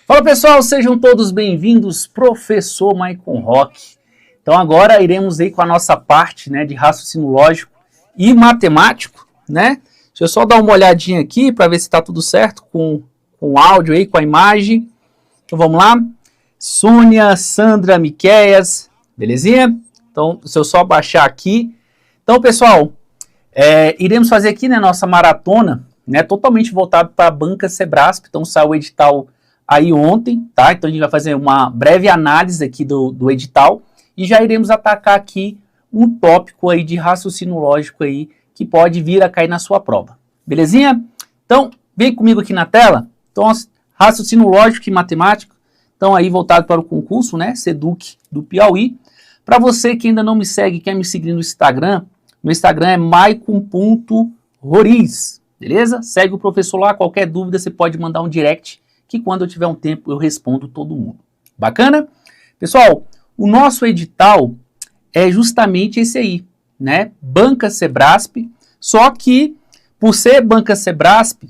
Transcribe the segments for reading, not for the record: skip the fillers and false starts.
Fala pessoal, sejam todos bem-vindos, professor Maicon Roque. Então agora iremos aí com a nossa parte, né, de raciocínio lógico e matemático, né? Deixa eu só dar uma olhadinha aqui para ver se está tudo certo com o áudio aí, com a imagem. Então vamos lá. Sônia, Sandra, Miqueias, belezinha? Então, se eu só baixar aqui. Então pessoal, iremos fazer aqui, né, nossa maratona, né, totalmente voltado para a banca Sebrasp. Então saiu o edital aí ontem, tá? Então a gente vai fazer uma breve análise aqui do edital e já iremos atacar aqui um tópico aí de raciocínio lógico aí que pode vir a cair na sua prova. Belezinha? Então, vem comigo aqui na tela. Então, raciocínio lógico e matemático, então aí voltado para o concurso, né? Seduc do Piauí. Para você que ainda não me segue, quer me seguir no Instagram, meu Instagram é maicon.roriz, beleza? Segue o professor lá, qualquer dúvida você pode mandar um direct que quando eu tiver um tempo eu respondo todo mundo. Bacana? Pessoal, o nosso edital é justamente esse aí, né? Banca Sebrasp, só que por ser Banca Sebrasp,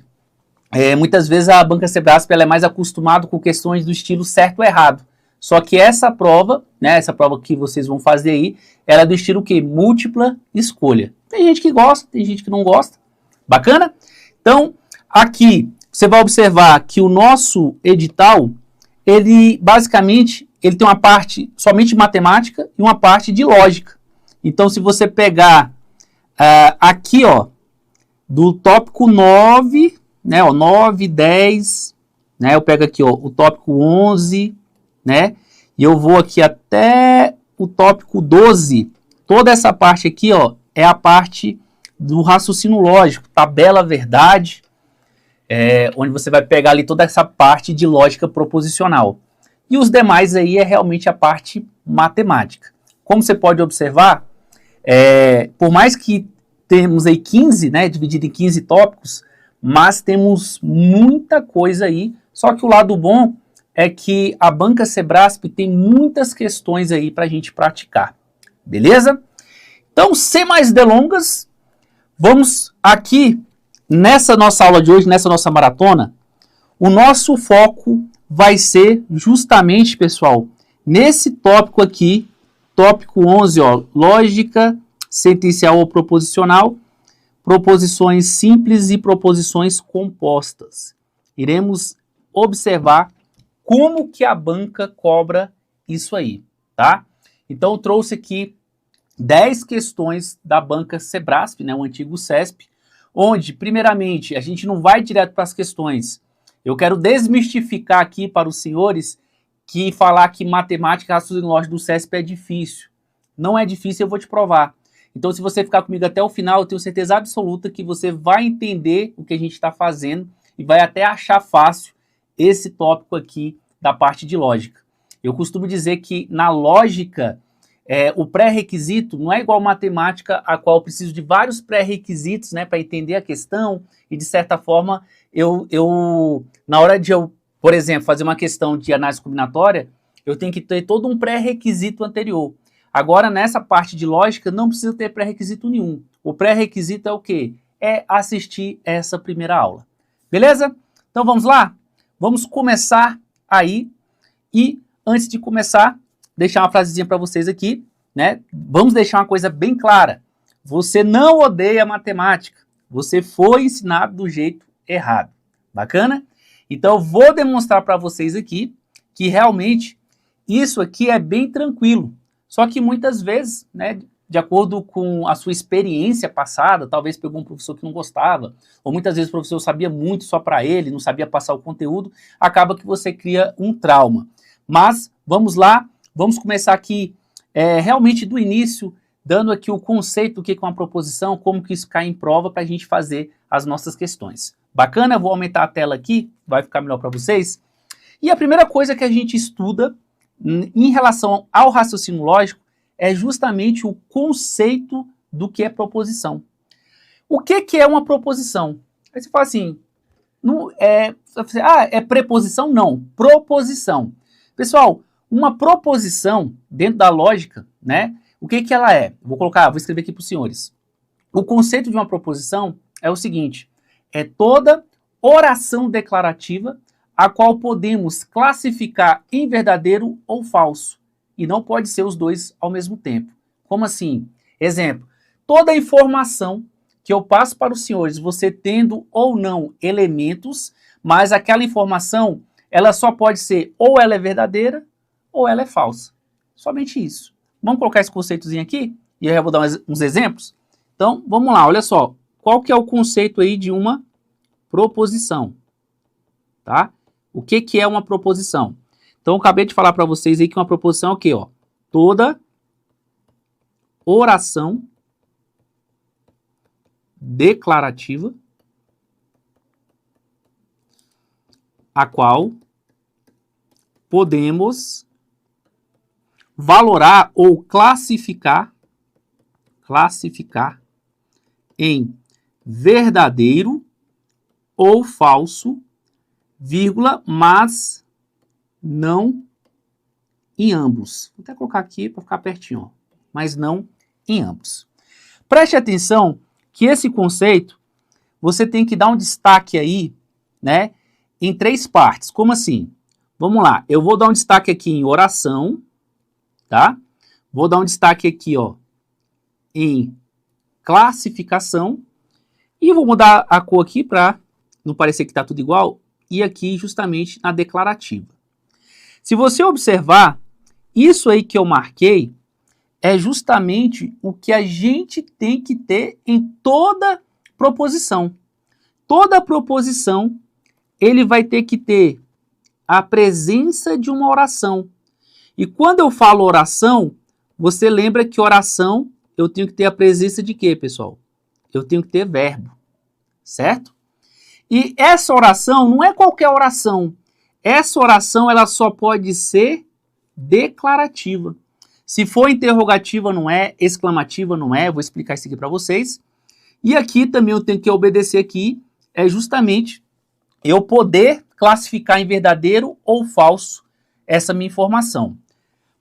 muitas vezes a Banca Sebrasp ela é mais acostumada com questões do estilo certo ou errado. Só que essa prova, né, essa prova que vocês vão fazer aí, ela é do estilo o quê? Múltipla escolha. Tem gente que gosta, tem gente que não gosta. Bacana? Então, aqui você vai observar que o nosso edital, ele basicamente, ele tem uma parte somente de matemática e uma parte de lógica. Então, se você pegar aqui, ó, do tópico 9, né, ó, 9, 10, né, eu pego aqui, ó, o tópico 11, né, e eu vou aqui até o tópico 12. Toda essa parte aqui, ó, é a parte do raciocínio lógico, tabela verdade, onde você vai pegar ali toda essa parte de lógica proposicional. E os demais aí é realmente a parte matemática. Como você pode observar, por mais que temos aí 15, né, dividido em 15 tópicos, mas temos muita coisa aí, só que o lado bom é que a Banca Sebrasp tem muitas questões aí para a gente praticar, beleza? Então, sem mais delongas, vamos aqui, nessa nossa aula de hoje, nessa nossa maratona, o nosso foco vai ser justamente, pessoal, nesse tópico aqui, tópico 11, ó, lógica sentencial ou proposicional, proposições simples e proposições compostas. Iremos observar como que a banca cobra isso aí, tá? Então, eu trouxe aqui 10 questões da Banca Sebrasp, né, o antigo CESP, onde, primeiramente, a gente não vai direto para as questões. Eu quero desmistificar aqui para os senhores que falar que matemática e raciocínio lógico do CESP é difícil. Não é difícil, eu vou te provar. Então, se você ficar comigo até o final, eu tenho certeza absoluta que você vai entender o que a gente está fazendo e vai até achar fácil esse tópico aqui da parte de lógica. Eu costumo dizer que na lógica, o pré-requisito não é igual matemática, a qual eu preciso de vários pré-requisitos, né, para entender a questão e, de certa forma, na hora de eu, por exemplo, fazer uma questão de análise combinatória, eu tenho que ter todo um pré-requisito anterior. Agora, nessa parte de lógica, não precisa ter pré-requisito nenhum. O pré-requisito é o quê? É assistir essa primeira aula. Beleza? Então, vamos lá? Vamos começar aí. E, antes de começar, deixar uma frasezinha para vocês aqui, né? Vamos deixar uma coisa bem clara. Você não odeia matemática. Você foi ensinado do jeito errado. Bacana? Então, eu vou demonstrar para vocês aqui que realmente isso aqui é bem tranquilo. Só que muitas vezes, né, de acordo com a sua experiência passada, talvez pegou um professor que não gostava, ou muitas vezes o professor sabia muito só para ele, não sabia passar o conteúdo, acaba que você cria um trauma. Mas, vamos lá, vamos começar aqui realmente do início, dando aqui o conceito do que é uma proposição, como que isso cai em prova para a gente fazer as nossas questões. Bacana? Vou aumentar a tela aqui, vai ficar melhor para vocês. E a primeira coisa que a gente estuda em relação ao raciocínio lógico é justamente o conceito do que é proposição. O que é uma proposição? Aí você fala assim, é preposição? Não, proposição. Pessoal, uma proposição dentro da lógica, né? O que ela é? Vou escrever aqui para os senhores. O conceito de uma proposição é o seguinte, é toda oração declarativa a qual podemos classificar em verdadeiro ou falso. E não pode ser os dois ao mesmo tempo. Como assim? Exemplo, toda informação que eu passo para os senhores, você tendo ou não elementos, mas aquela informação, ela só pode ser ou ela é verdadeira ou ela é falsa. Somente isso. Vamos colocar esse conceitozinho aqui? E aí eu vou dar uns exemplos? Então, vamos lá, olha só. Qual que é o conceito aí de uma proposição? Tá? O que que é uma proposição? Então, eu acabei de falar para vocês aí que uma proposição é o quê? Ó? Toda oração declarativa a qual podemos valorar ou classificar em verdadeiro ou falso, vírgula, mas não em ambos. Vou até colocar aqui para ficar pertinho, ó. Mas não em ambos. Preste atenção que esse conceito você tem que dar um destaque aí, né, em 3 partes. Como assim? Vamos lá, eu vou dar um destaque aqui em oração, tá? Vou dar um destaque aqui, ó, em classificação e vou mudar a cor aqui para não parecer que está tudo igual e aqui justamente na declarativa. Se você observar, isso aí que eu marquei é justamente o que a gente tem que ter em toda proposição. Toda proposição, ele vai ter que ter a presença de uma oração. E quando eu falo oração, você lembra que oração, eu tenho que ter a presença de quê, pessoal? Eu tenho que ter verbo, certo? E essa oração não é qualquer oração. Essa oração, ela só pode ser declarativa. Se for interrogativa, não é. Exclamativa, não é. Eu vou explicar isso aqui para vocês. E aqui também eu tenho que obedecer aqui, é justamente eu poder classificar em verdadeiro ou falso essa minha informação.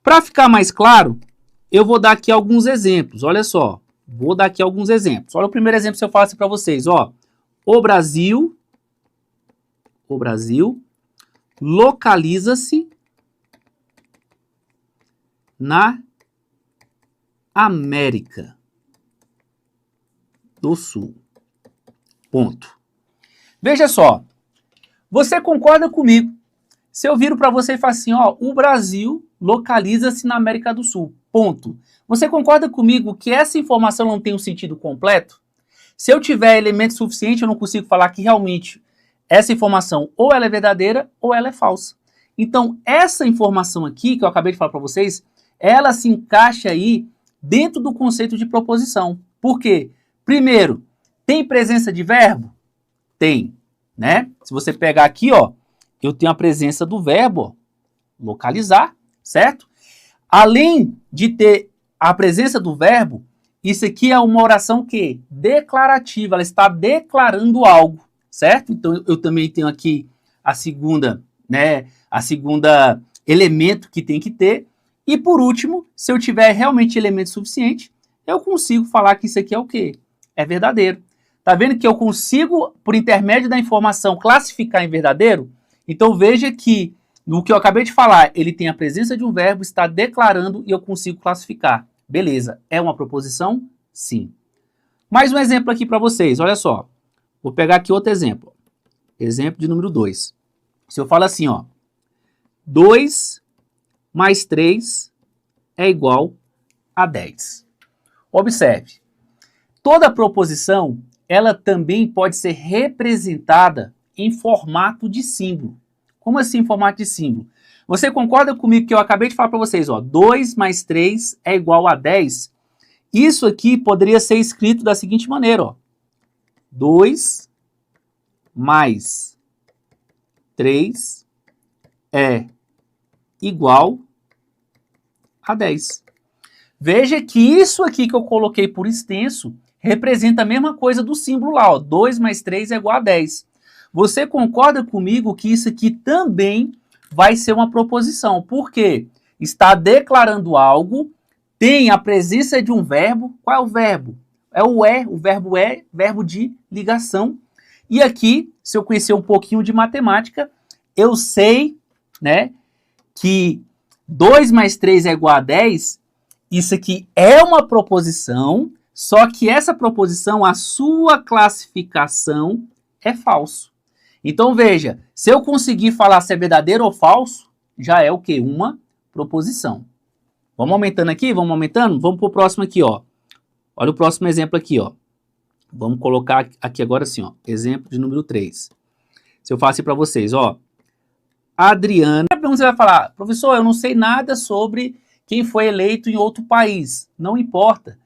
Para ficar mais claro, eu vou dar aqui alguns exemplos. Olha só, vou dar aqui alguns exemplos. Olha o primeiro exemplo que eu faço para vocês. Ó, o Brasil localiza-se na América do Sul. Ponto. Veja só, você concorda comigo? Se eu viro para você e falar assim, ó, o Brasil localiza-se na América do Sul. Ponto. Você concorda comigo que essa informação não tem um sentido completo? Se eu tiver elemento suficiente, eu não consigo falar que realmente essa informação ou ela é verdadeira ou ela é falsa. Então, essa informação aqui que eu acabei de falar para vocês, ela se encaixa aí dentro do conceito de proposição. Por quê? Primeiro, tem presença de verbo? Tem, né? Se você pegar aqui, ó, eu tenho a presença do verbo, ó, localizar, certo? Além de ter a presença do verbo, isso aqui é uma oração que declarativa, ela está declarando algo, certo? Então eu também tenho aqui a segunda, né, a segunda elemento que tem que ter. E por último, se eu tiver realmente elemento suficiente, eu consigo falar que isso aqui é o quê? É verdadeiro. Tá vendo que eu consigo, por intermédio da informação, classificar em verdadeiro? Então veja que no que eu acabei de falar, ele tem a presença de um verbo, está declarando e eu consigo classificar. Beleza, é uma proposição? Sim. Mais um exemplo aqui para vocês, olha só. Vou pegar aqui outro exemplo. Exemplo de número 2. Se eu falo assim, ó, 2 mais 3 é igual a 10. Observe, toda proposição, ela também pode ser representada em formato de símbolo. Como assim formato de símbolo? Você concorda comigo que eu acabei de falar para vocês, ó, 2 mais 3 é igual a 10? Isso aqui poderia ser escrito da seguinte maneira, ó. 2 mais 3 é igual a 10. Veja que isso aqui que eu coloquei por extenso representa a mesma coisa do símbolo lá, ó. 2 mais 3 é igual a 10. Você concorda comigo que isso aqui também vai ser uma proposição? Por quê? Está declarando algo, tem a presença de um verbo. Qual é o verbo? É o verbo verbo de ligação. E aqui, se eu conhecer um pouquinho de matemática, eu sei, né, que 2 mais 3 é igual a 10, isso aqui é uma proposição, só que essa proposição, a sua classificação é falso. Então, veja, se eu conseguir falar se é verdadeiro ou falso, já é o quê? Uma proposição. Vamos aumentando aqui? Vamos aumentando? Vamos para o próximo aqui, ó. Olha o próximo exemplo aqui, ó. Vamos colocar aqui agora assim, ó. Exemplo de número 3. Se eu falar assim para vocês, ó. Adriana, você vai falar, professor, eu não sei nada sobre quem foi eleito em outro país. Não importa.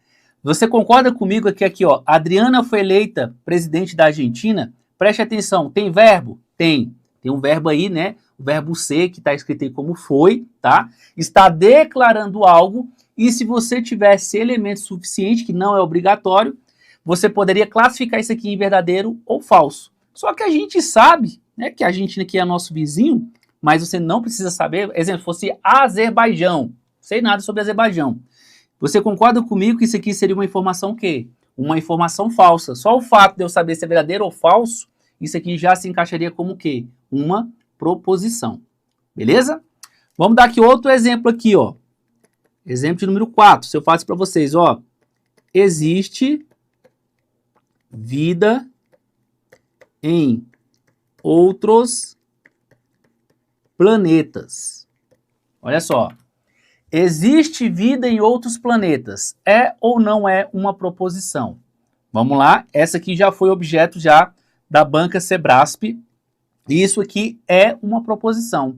Você concorda comigo aqui, ó. Adriana foi eleita presidente da Argentina. Preste atenção, tem verbo? Tem. Tem um verbo aí, né? O verbo ser, que está escrito aí como foi, tá? Está declarando algo, e se você tivesse elemento suficiente, que não é obrigatório, você poderia classificar isso aqui em verdadeiro ou falso. Só que a gente sabe, né, que a Argentina aqui é nosso vizinho, mas você não precisa saber. Exemplo, se fosse Azerbaijão, não sei nada sobre Azerbaijão. Você concorda comigo que isso aqui seria uma informação o quê? Uma informação falsa. Só o fato de eu saber se é verdadeiro ou falso, isso aqui já se encaixaria como o quê? Uma proposição. Beleza? Vamos dar aqui outro exemplo aqui, ó. Exemplo de número 4. Se eu faço para vocês, ó. Existe vida em outros planetas. Olha só. Existe vida em outros planetas. É ou não é uma proposição? Vamos lá. Essa aqui já foi objeto já da banca Sebrasp. E isso aqui é uma proposição.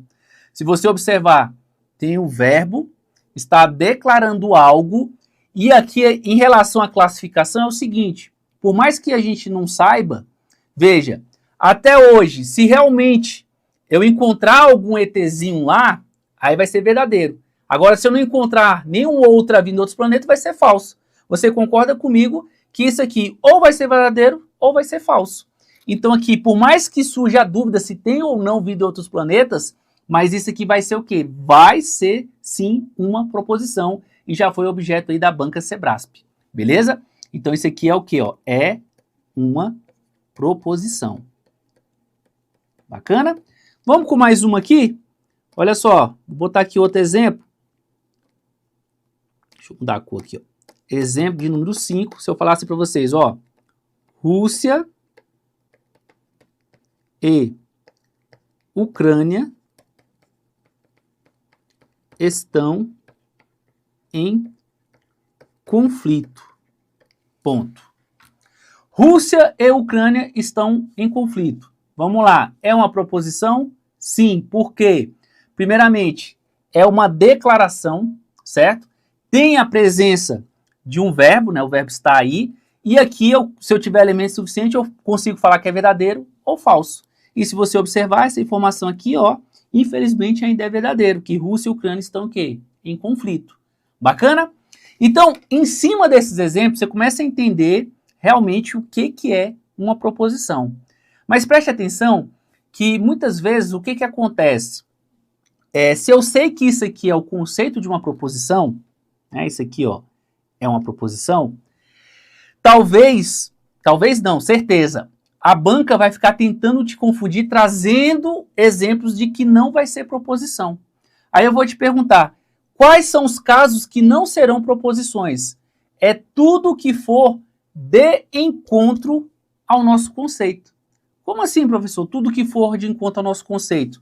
Se você observar, tem o verbo, está declarando algo. E aqui, em relação à classificação, é o seguinte. Por mais que a gente não saiba, veja, até hoje, se realmente eu encontrar algum ETzinho lá, aí vai ser verdadeiro. Agora, se eu não encontrar nenhuma outra vida em outros planetas, vai ser falso. Você concorda comigo que isso aqui ou vai ser verdadeiro ou vai ser falso. Então aqui, por mais que surja a dúvida se tem ou não vida em outros planetas, mas isso aqui vai ser o quê? Vai ser, sim, uma proposição e já foi objeto aí da banca Sebrasp. Beleza? Então isso aqui é o quê? Ó? É uma proposição. Bacana? Vamos com mais uma aqui? Olha só, vou botar aqui outro exemplo. Deixa eu mudar a cor aqui, ó. Exemplo de número 5, se eu falasse para vocês, ó. Rússia e Ucrânia estão em conflito. Ponto. Rússia e Ucrânia estão em conflito. Vamos lá. É uma proposição? Sim. Por quê? Primeiramente, é uma declaração, certo? Tem a presença de um verbo, né? O verbo está aí. E aqui, se eu tiver elemento suficiente, eu consigo falar que é verdadeiro ou falso. E se você observar essa informação aqui, ó, infelizmente ainda é verdadeiro, que Rússia e Ucrânia estão o quê? Em conflito. Bacana? Então, em cima desses exemplos, você começa a entender realmente o que é uma proposição. Mas preste atenção que muitas vezes o que acontece? Se eu sei que isso aqui é o conceito de uma proposição, né, isso aqui, ó, é uma proposição, talvez não, certeza, a banca vai ficar tentando te confundir, trazendo exemplos de que não vai ser proposição. Aí eu vou te perguntar, quais são os casos que não serão proposições? É tudo que for de encontro ao nosso conceito. Como assim, professor? Tudo que for de encontro ao nosso conceito.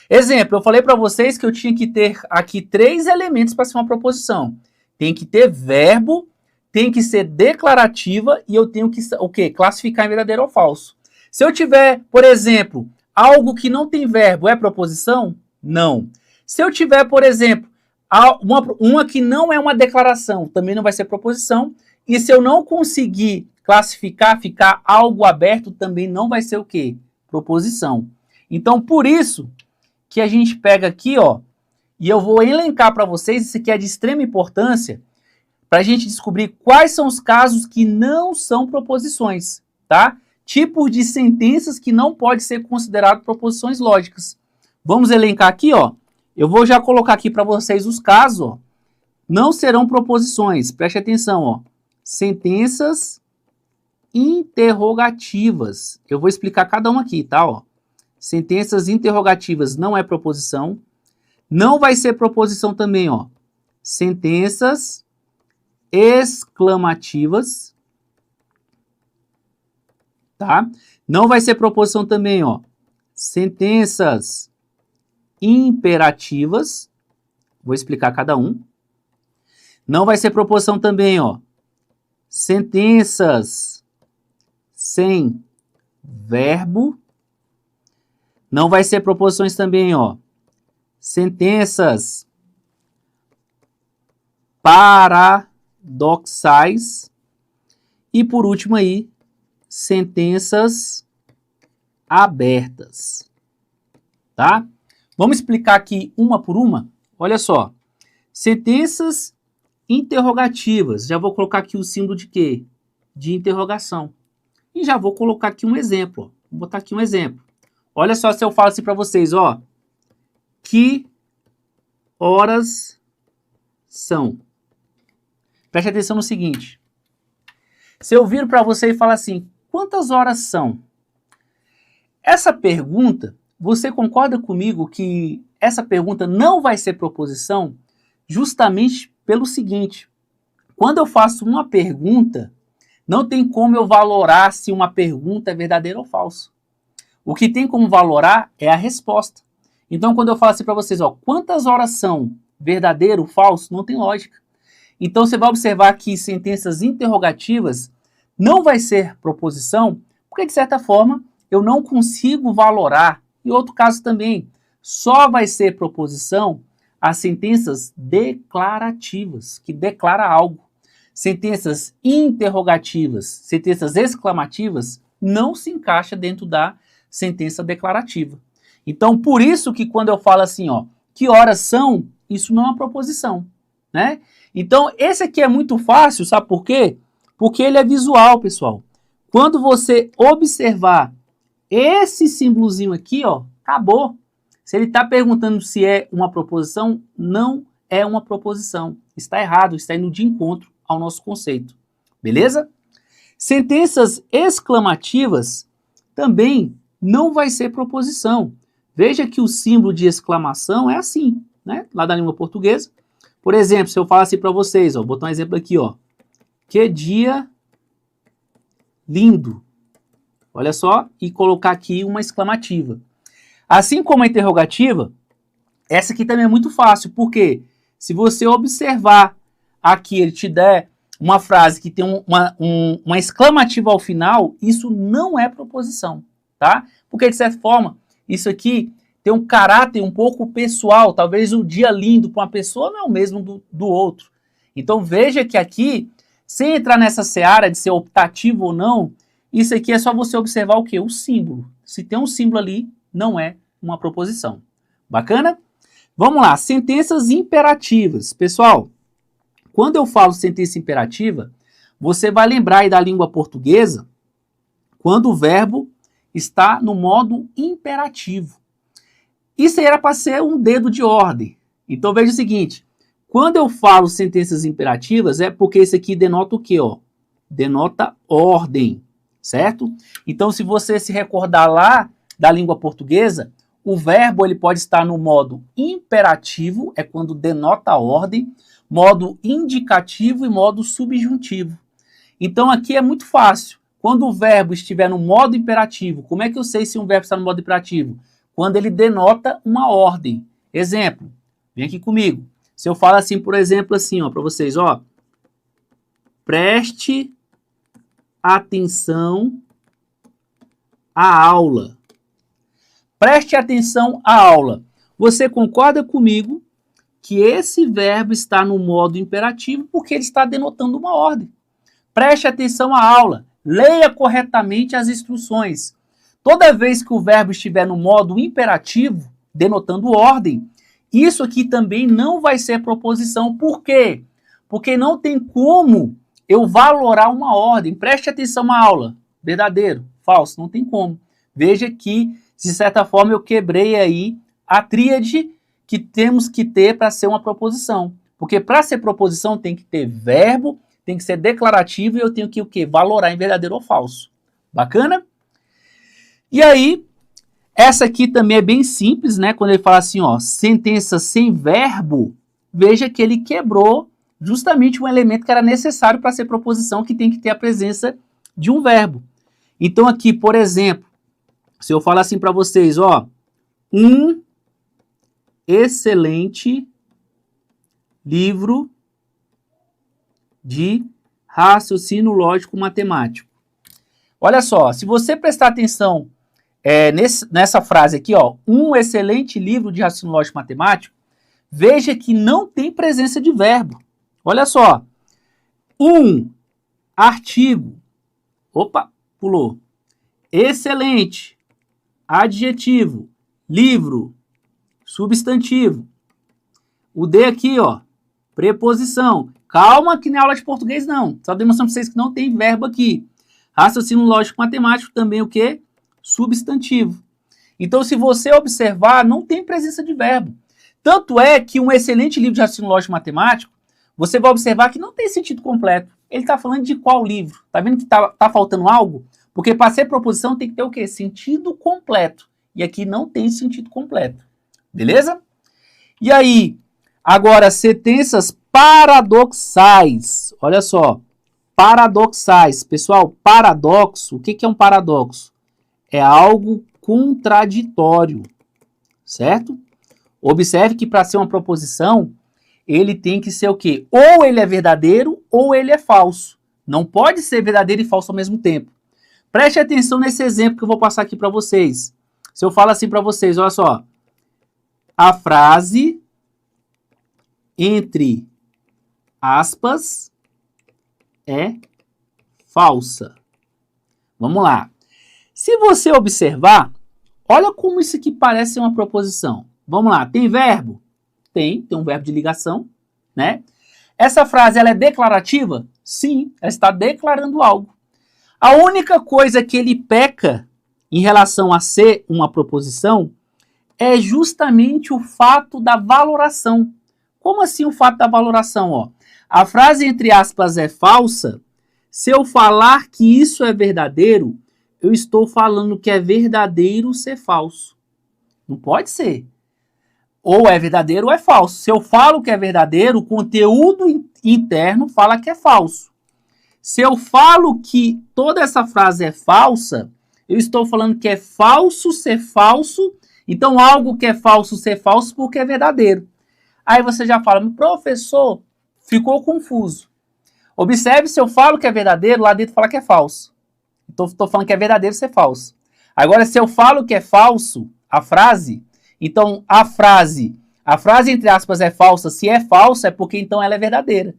Exemplo, eu falei para vocês que eu tinha que ter aqui 3 elementos para ser uma proposição. Tem que ter verbo, tem que ser declarativa e eu tenho que o quê? Classificar em verdadeiro ou falso. Se eu tiver, por exemplo, algo que não tem verbo, é proposição? Não. Se eu tiver, por exemplo, uma que não é uma declaração, também não vai ser proposição. E se eu não conseguir classificar, ficar algo aberto, também não vai ser o quê? Proposição. Então, por isso que a gente pega aqui, ó, e eu vou elencar para vocês, isso aqui é de extrema importância, para a gente descobrir quais são os casos que não são proposições, tá? Tipos de sentenças que não podem ser consideradas proposições lógicas. Vamos elencar aqui, ó. Eu vou já colocar aqui para vocês os casos, ó. Não serão proposições, preste atenção, ó. Sentenças interrogativas. Eu vou explicar cada uma aqui, tá? Ó. Sentenças interrogativas não é proposição. Não vai ser proposição também, ó. Sentenças exclamativas, tá? Não vai ser proposição também, ó. Sentenças imperativas. Vou explicar cada um. Não vai ser proposição também, ó. Sentenças sem verbo. Não vai ser proposições também, ó. Sentenças paradoxais. E por último aí, sentenças abertas. Tá? Vamos explicar aqui uma por uma? Olha só. Sentenças interrogativas. Já vou colocar aqui o símbolo de quê? De interrogação. E já vou colocar aqui um exemplo. Ó. Vou botar aqui um exemplo. Olha só se eu falo assim para vocês, ó. Que horas são? Preste atenção no seguinte. Se eu viro para você e falar assim, quantas horas são? Essa pergunta, você concorda comigo que essa pergunta não vai ser proposição justamente pelo seguinte. Quando eu faço uma pergunta, não tem como eu valorar se uma pergunta é verdadeira ou falsa. O que tem como valorar é a resposta. Então, quando eu falo assim para vocês, ó, quantas horas são? Verdadeiro ou falso? Não tem lógica. Então, você vai observar que sentenças interrogativas não vai ser proposição, porque, de certa forma, eu não consigo valorar. E outro caso também, só vai ser proposição as sentenças declarativas, que declara algo. Sentenças interrogativas, sentenças exclamativas, não se encaixa dentro da sentença declarativa. Então, por isso que quando eu falo assim, ó, que horas são, isso não é uma proposição, né? Então, esse aqui é muito fácil, sabe por quê? Porque ele é visual, pessoal. Quando você observar esse símbolozinho aqui, ó, acabou. Se ele está perguntando se é uma proposição, não é uma proposição. Está errado, está indo de encontro ao nosso conceito. Beleza? Sentenças exclamativas também não vai ser proposição. Veja que o símbolo de exclamação é assim, né? Lá da língua portuguesa. Por exemplo, se eu falar assim para vocês, ó, vou botar um exemplo aqui, ó. Que dia lindo. Olha só, e colocar aqui uma exclamativa. Assim como a interrogativa, essa aqui também é muito fácil, porque se você observar aqui, ele te der uma frase que tem uma exclamativa ao final, isso não é proposição, tá? Porque, de certa forma, isso aqui tem um caráter um pouco pessoal. Talvez o dia lindo para uma pessoa não é o mesmo do outro. Então, veja que aqui, sem entrar nessa seara de ser optativo ou não, isso aqui é só você observar o quê? O símbolo. Se tem um símbolo ali, não é uma proposição. Bacana? Vamos lá, sentenças imperativas. Pessoal, quando eu falo sentença imperativa, você vai lembrar aí da língua portuguesa quando o verbo está no modo imperativo. Isso aí era para ser um dedo de ordem. Então veja o seguinte, quando eu falo sentenças imperativas, é porque esse aqui denota o quê? Ó? Denota ordem, certo? Então se você se recordar lá da língua portuguesa, o verbo ele pode estar no modo imperativo, é quando denota a ordem, modo indicativo e modo subjuntivo. Então aqui é muito fácil. Quando o verbo estiver no modo imperativo, como é que eu sei se um verbo está no modo imperativo? Quando ele denota uma ordem. Exemplo, vem aqui comigo. Se eu falo assim, por exemplo, assim, ó, para vocês, ó. Preste atenção à aula. Preste atenção à aula. Você concorda comigo que esse verbo está no modo imperativo porque ele está denotando uma ordem. Preste atenção à aula. Leia corretamente as instruções. Toda vez que o verbo estiver no modo imperativo, denotando ordem, isso aqui também não vai ser proposição. Por quê? Porque não tem como eu valorar uma ordem. Preste atenção à aula. Verdadeiro, falso, não tem como. Veja que, de certa forma, eu quebrei aí a tríade que temos que ter para ser uma proposição. Porque para ser proposição tem que ter verbo, tem que ser declarativo e eu tenho que o quê? Valorar em verdadeiro ou falso. Bacana? E aí, Essa aqui também é bem simples, né? Quando ele fala assim, ó, sentença sem verbo, veja que ele quebrou justamente um elemento que era necessário para ser proposição, que tem que ter a presença de um verbo. Então aqui, por exemplo, se eu falar assim para vocês, ó, um excelente livro de raciocínio lógico matemático. Olha só, se você prestar atenção nessa frase aqui, ó, um excelente livro de raciocínio lógico matemático, veja que não tem presença de verbo. Olha só, um artigo, opa, pulou, excelente, adjetivo, livro, substantivo. O D aqui, ó, preposição. Calma que na aula de português não. Só demonstrando para vocês que não tem verbo aqui. Raciocínio lógico matemático também o quê? Substantivo. Então, se você observar, não tem presença de verbo. Tanto é que um excelente livro de raciocínio lógico matemático, você vai observar que não tem sentido completo. Ele está falando de qual livro? Tá vendo que tá faltando algo? Porque para ser proposição tem que ter o quê? Sentido completo. E aqui não tem sentido completo. Beleza? E aí, agora, sentenças paradoxais. Olha só, paradoxais. Pessoal, paradoxo, o que é um paradoxo? É algo contraditório, certo? Observe que para ser uma proposição, ele tem que ser o quê? Ou ele é verdadeiro ou ele é falso. Não pode ser verdadeiro e falso ao mesmo tempo. Preste atenção nesse exemplo que eu vou passar aqui para vocês. Se eu falo assim para vocês, olha só. A frase, entre aspas, é falsa. Vamos lá. Se você observar, olha como isso aqui parece uma proposição. Vamos lá, tem verbo? Tem um verbo de ligação, né? Essa frase, ela é declarativa? Sim, ela está declarando algo. A única coisa que ele peca em relação a ser uma proposição é justamente o fato da valoração. Como assim o fato da valoração? Ó? A frase, entre aspas, é falsa. Se eu falar que isso é verdadeiro, eu estou falando que é verdadeiro ser falso. Não pode ser. Ou é verdadeiro ou é falso. Se eu falo que é verdadeiro, o conteúdo interno fala que é falso. Se eu falo que toda essa frase é falsa, eu estou falando que é falso ser falso. Então, algo que é falso ser falso porque é verdadeiro. Aí você já fala, professor, ficou confuso. Observe, se eu falo que é verdadeiro, lá dentro fala que é falso. Então, estou falando que é verdadeiro ser falso. Agora, se eu falo que é falso, a frase, então a frase entre aspas é falsa, se é falsa é porque então ela é verdadeira.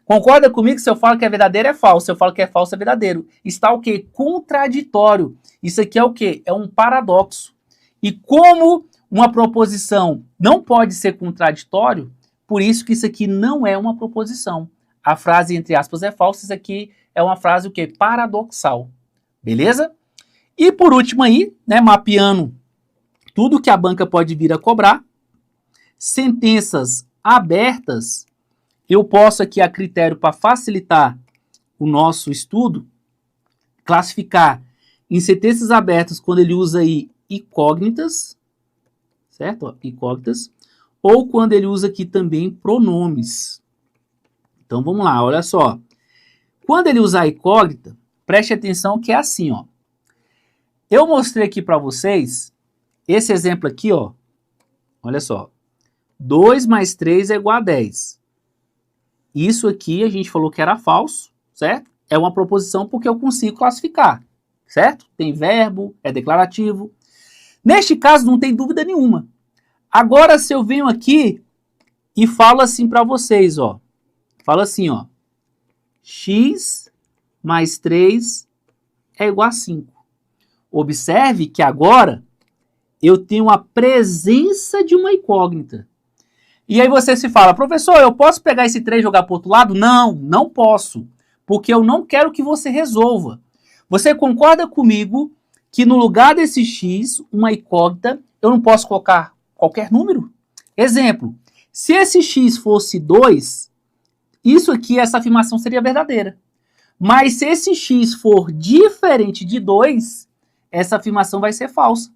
Concorda comigo que se eu falo que é verdadeiro é falso, se eu falo que é falso é verdadeiro. Está o quê? Contraditório. Isso aqui é o quê? É um paradoxo. E como uma proposição não pode ser contraditório, por isso que isso aqui não é uma proposição. A frase entre aspas é falsa, isso aqui é uma frase o quê? Paradoxal. Beleza? E por último aí, né, mapeando tudo que a banca pode vir a cobrar, sentenças abertas, eu posso aqui, a critério para facilitar o nosso estudo, classificar em sentenças abertas quando ele usa aí incógnitas, certo? Ó, incógnitas, ou quando ele usa aqui também pronomes. Então vamos lá, olha só. Quando ele usar incógnita, preste atenção que é assim, ó. Eu mostrei aqui para vocês esse exemplo aqui, ó. Olha só. 2 mais 3 é igual a 10. Isso aqui a gente falou que era falso, certo? É uma proposição porque eu consigo classificar, certo? Tem verbo, é declarativo. Neste caso não tem dúvida nenhuma. Agora se eu venho aqui e falo assim para vocês, ó. Falo assim, ó. X mais 3 é igual a 5. Observe que agora eu tenho a presença de uma incógnita. E aí você se fala, professor, eu posso pegar esse 3 e jogar para o outro lado? Não, não posso, porque eu não quero que você resolva. Você concorda comigo que no lugar desse x, uma incógnita, eu não posso colocar qualquer número? Exemplo, se esse x fosse 2, isso aqui, essa afirmação seria verdadeira. Mas se esse x for diferente de 2, essa afirmação vai ser falsa.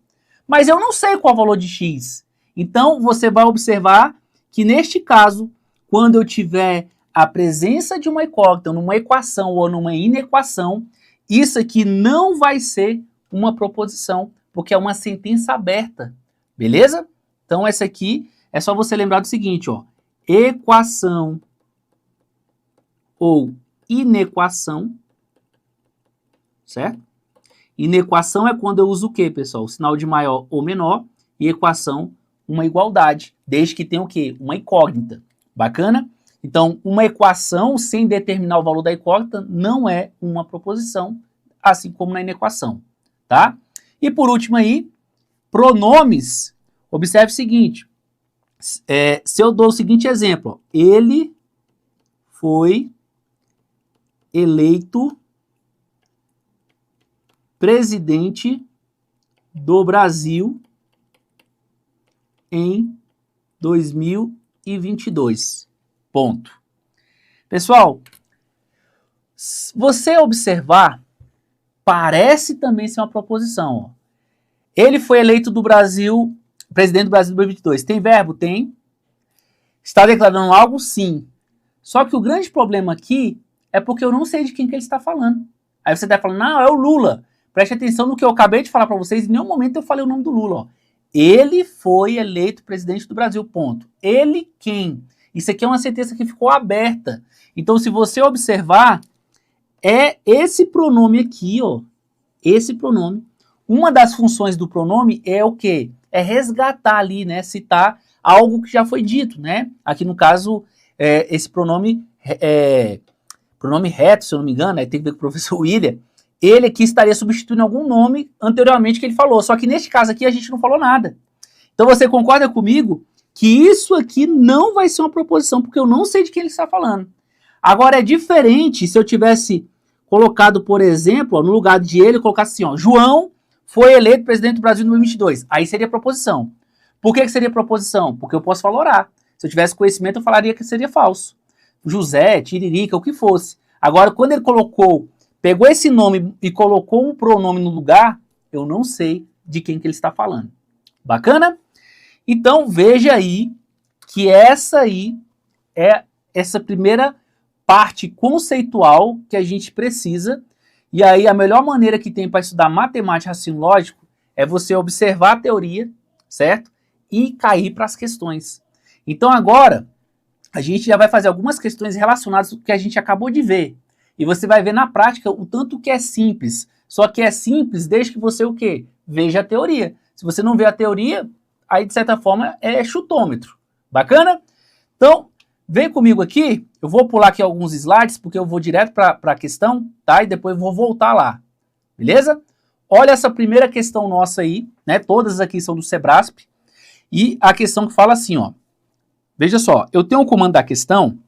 mas eu não sei qual é o valor de x. Então, você vai observar que, neste caso, quando eu tiver a presença de uma incógnita numa equação ou numa inequação, isso aqui não vai ser uma proposição, porque é uma sentença aberta, beleza? Então, essa aqui é só você lembrar do seguinte, ó, equação ou inequação, certo? Inequação é quando eu uso o quê, pessoal? O sinal de maior ou menor, e equação, uma igualdade, desde que tenha o quê? Uma incógnita. Bacana? Então, uma equação sem determinar o valor da incógnita não é uma proposição, assim como na inequação, tá? E por último aí, pronomes. Observe o seguinte, se eu dou o seguinte exemplo, ó, ele foi eleito presidente do Brasil em 2022. Ponto. Pessoal, você observar, parece também ser uma proposição. Ó. Ele foi eleito do Brasil, presidente do Brasil em 2022. Tem verbo? Tem. Está declarando algo? Sim. Só que o grande problema aqui é porque eu não sei de quem que ele está falando. Aí você está falando, não, é o Lula. Preste atenção no que eu acabei de falar para vocês. Em nenhum momento eu falei o nome do Lula. Ó. Ele foi eleito presidente do Brasil, ponto. Ele quem? Isso aqui é uma sentença que ficou aberta. Então, se você observar, é esse pronome aqui, ó. Esse pronome. Uma das funções do pronome é o quê? É resgatar ali, né? Citar algo que já foi dito, né? Aqui no caso, esse pronome pronome reto, se eu não me engano, tem que ver com o professor William. Ele aqui estaria substituindo algum nome anteriormente que ele falou. Só que neste caso aqui a gente não falou nada. Então você concorda comigo que isso aqui não vai ser uma proposição, porque eu não sei de quem ele está falando. Agora é diferente se eu tivesse colocado, por exemplo, ó, no lugar de ele, eu colocasse assim, ó, João foi eleito presidente do Brasil em 2022. Aí seria proposição. Por que seria proposição? Porque eu posso valorar. Se eu tivesse conhecimento, eu falaria que seria falso. José, Tiririca, o que fosse. Agora, quando ele pegou esse nome e colocou um pronome no lugar, eu não sei de quem que ele está falando. Bacana? Então, veja aí que essa aí é essa primeira parte conceitual que a gente precisa. E aí, a melhor maneira que tem para estudar matemática e raciocínio lógico é você observar a teoria, certo? E cair para as questões. Então, agora, a gente já vai fazer algumas questões relacionadas com o que a gente acabou de ver. E você vai ver na prática o tanto que é simples. Só que é simples desde que você o quê? Veja a teoria. Se você não vê a teoria, aí de certa forma é chutômetro. Bacana? Então, vem comigo aqui. Eu vou pular aqui alguns slides, porque eu vou direto para a questão, tá? E depois eu vou voltar lá. Beleza? Olha essa primeira questão nossa aí, né? Todas aqui são do Sebrasp. E a questão que fala assim, ó. Veja só, eu tenho o comando da questão,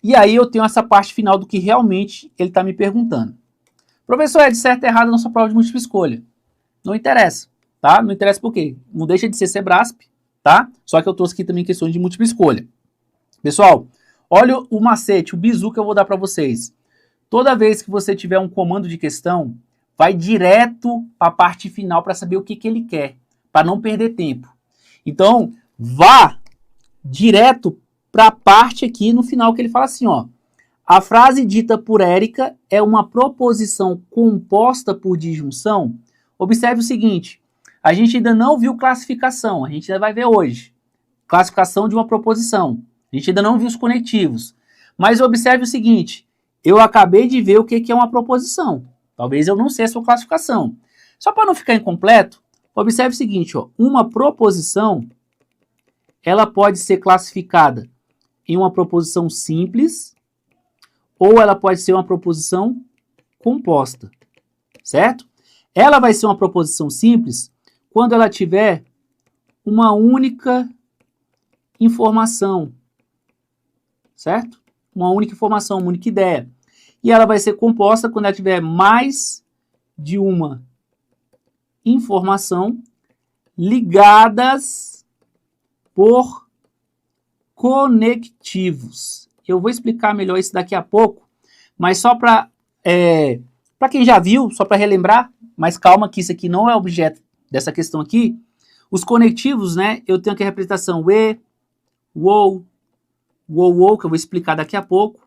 e aí eu tenho essa parte final do que realmente ele está me perguntando. Professor, é de certo ou errado a nossa prova de múltipla escolha? Não interessa, tá? Não interessa por quê? Não deixa de ser Sebrasp, tá? Só que eu trouxe aqui também questões de múltipla escolha. Pessoal, olha o macete, o bizu que eu vou dar para vocês. Toda vez que você tiver um comando de questão, vai direto para a parte final para saber o que ele quer, para não perder tempo. Então, vá direto para a parte aqui no final que ele fala assim, ó. A frase dita por Érica é uma proposição composta por disjunção. Observe o seguinte, a gente ainda não viu classificação, a gente ainda vai ver hoje. Classificação de uma proposição. A gente ainda não viu os conectivos. Mas observe o seguinte, eu acabei de ver o que é uma proposição. Talvez eu não sei a sua classificação. Só para não ficar incompleto, observe o seguinte, ó, uma proposição, ela pode ser classificada em uma proposição simples ou ela pode ser uma proposição composta, certo? Ela vai ser uma proposição simples quando ela tiver uma única informação, certo? Uma única informação, uma única ideia. E ela vai ser composta quando ela tiver mais de uma informação ligadas por conectivos. Eu vou explicar melhor isso daqui a pouco, mas só para quem já viu, só para relembrar, mas calma que isso aqui não é objeto dessa questão aqui, os conectivos, né, eu tenho aqui a representação e, ou, que eu vou explicar daqui a pouco,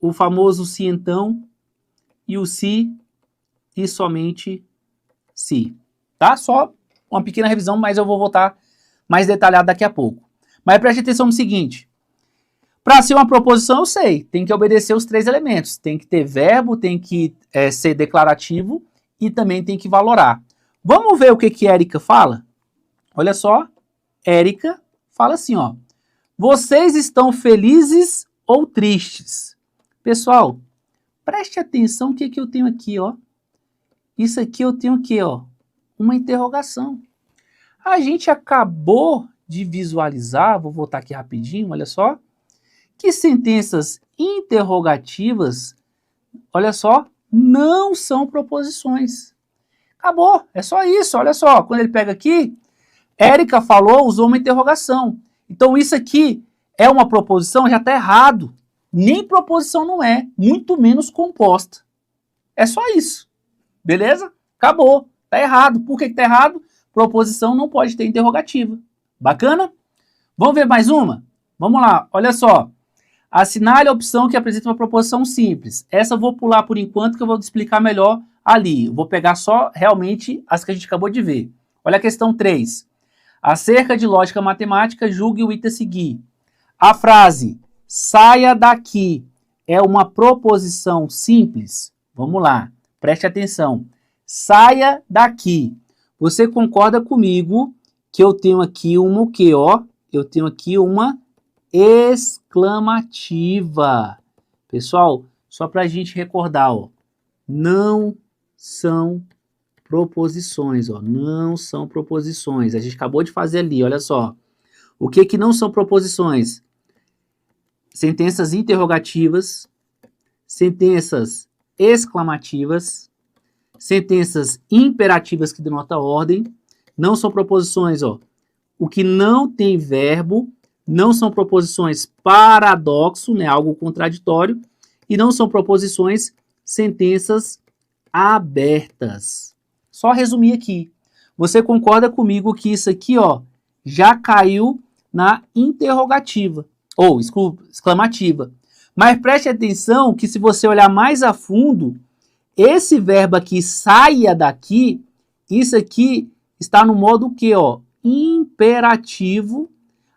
o famoso se então, e o se e somente se, tá? Só uma pequena revisão, mas eu vou voltar mais detalhado daqui a pouco. Mas preste atenção no seguinte, para ser uma proposição eu sei, tem que obedecer os 3 elementos, tem que ter verbo, tem que ser declarativo e também tem que valorar. Vamos ver o que Érica fala? Olha só, Érica fala assim, ó, vocês estão felizes ou tristes? Pessoal, preste atenção no que eu tenho aqui, ó. Isso aqui eu tenho o quê, ó? Uma interrogação. A gente acabou de visualizar, vou voltar aqui rapidinho, olha só, que sentenças interrogativas, olha só, não são proposições. Acabou, é só isso, olha só, quando ele pega aqui, Érica falou, usou uma interrogação. Então isso aqui é uma proposição, já está errado. Nem proposição não é, muito menos composta. É só isso. Beleza? Acabou. Tá errado. Por que tá errado? Proposição não pode ter interrogativa. Bacana? Vamos ver mais uma? Vamos lá. Olha só. Assinale a opção que apresenta uma proposição simples. Essa eu vou pular por enquanto que eu vou te explicar melhor ali. Eu vou pegar só realmente as que a gente acabou de ver. Olha a questão 3. Acerca de lógica matemática, julgue o item a seguir. A frase saia daqui é uma proposição simples? Vamos lá. Preste atenção. Saia daqui. Você concorda comigo que eu tenho aqui uma o quê, ó? Eu tenho aqui uma exclamativa. Pessoal, só para a gente recordar, ó. Não são proposições, ó. Não são proposições. A gente acabou de fazer ali, olha só. O que não são proposições? Sentenças interrogativas, sentenças exclamativas, sentenças imperativas que denotam ordem, não são proposições, ó. O que não tem verbo, não são proposições paradoxo, né, algo contraditório, e não são proposições sentenças abertas. Só resumir aqui. Você concorda comigo que isso aqui, ó, já caiu na interrogativa, ou exclamativa. Mas preste atenção que se você olhar mais a fundo, esse verbo aqui, saia daqui, isso aqui está no modo o quê, ó? Imperativo,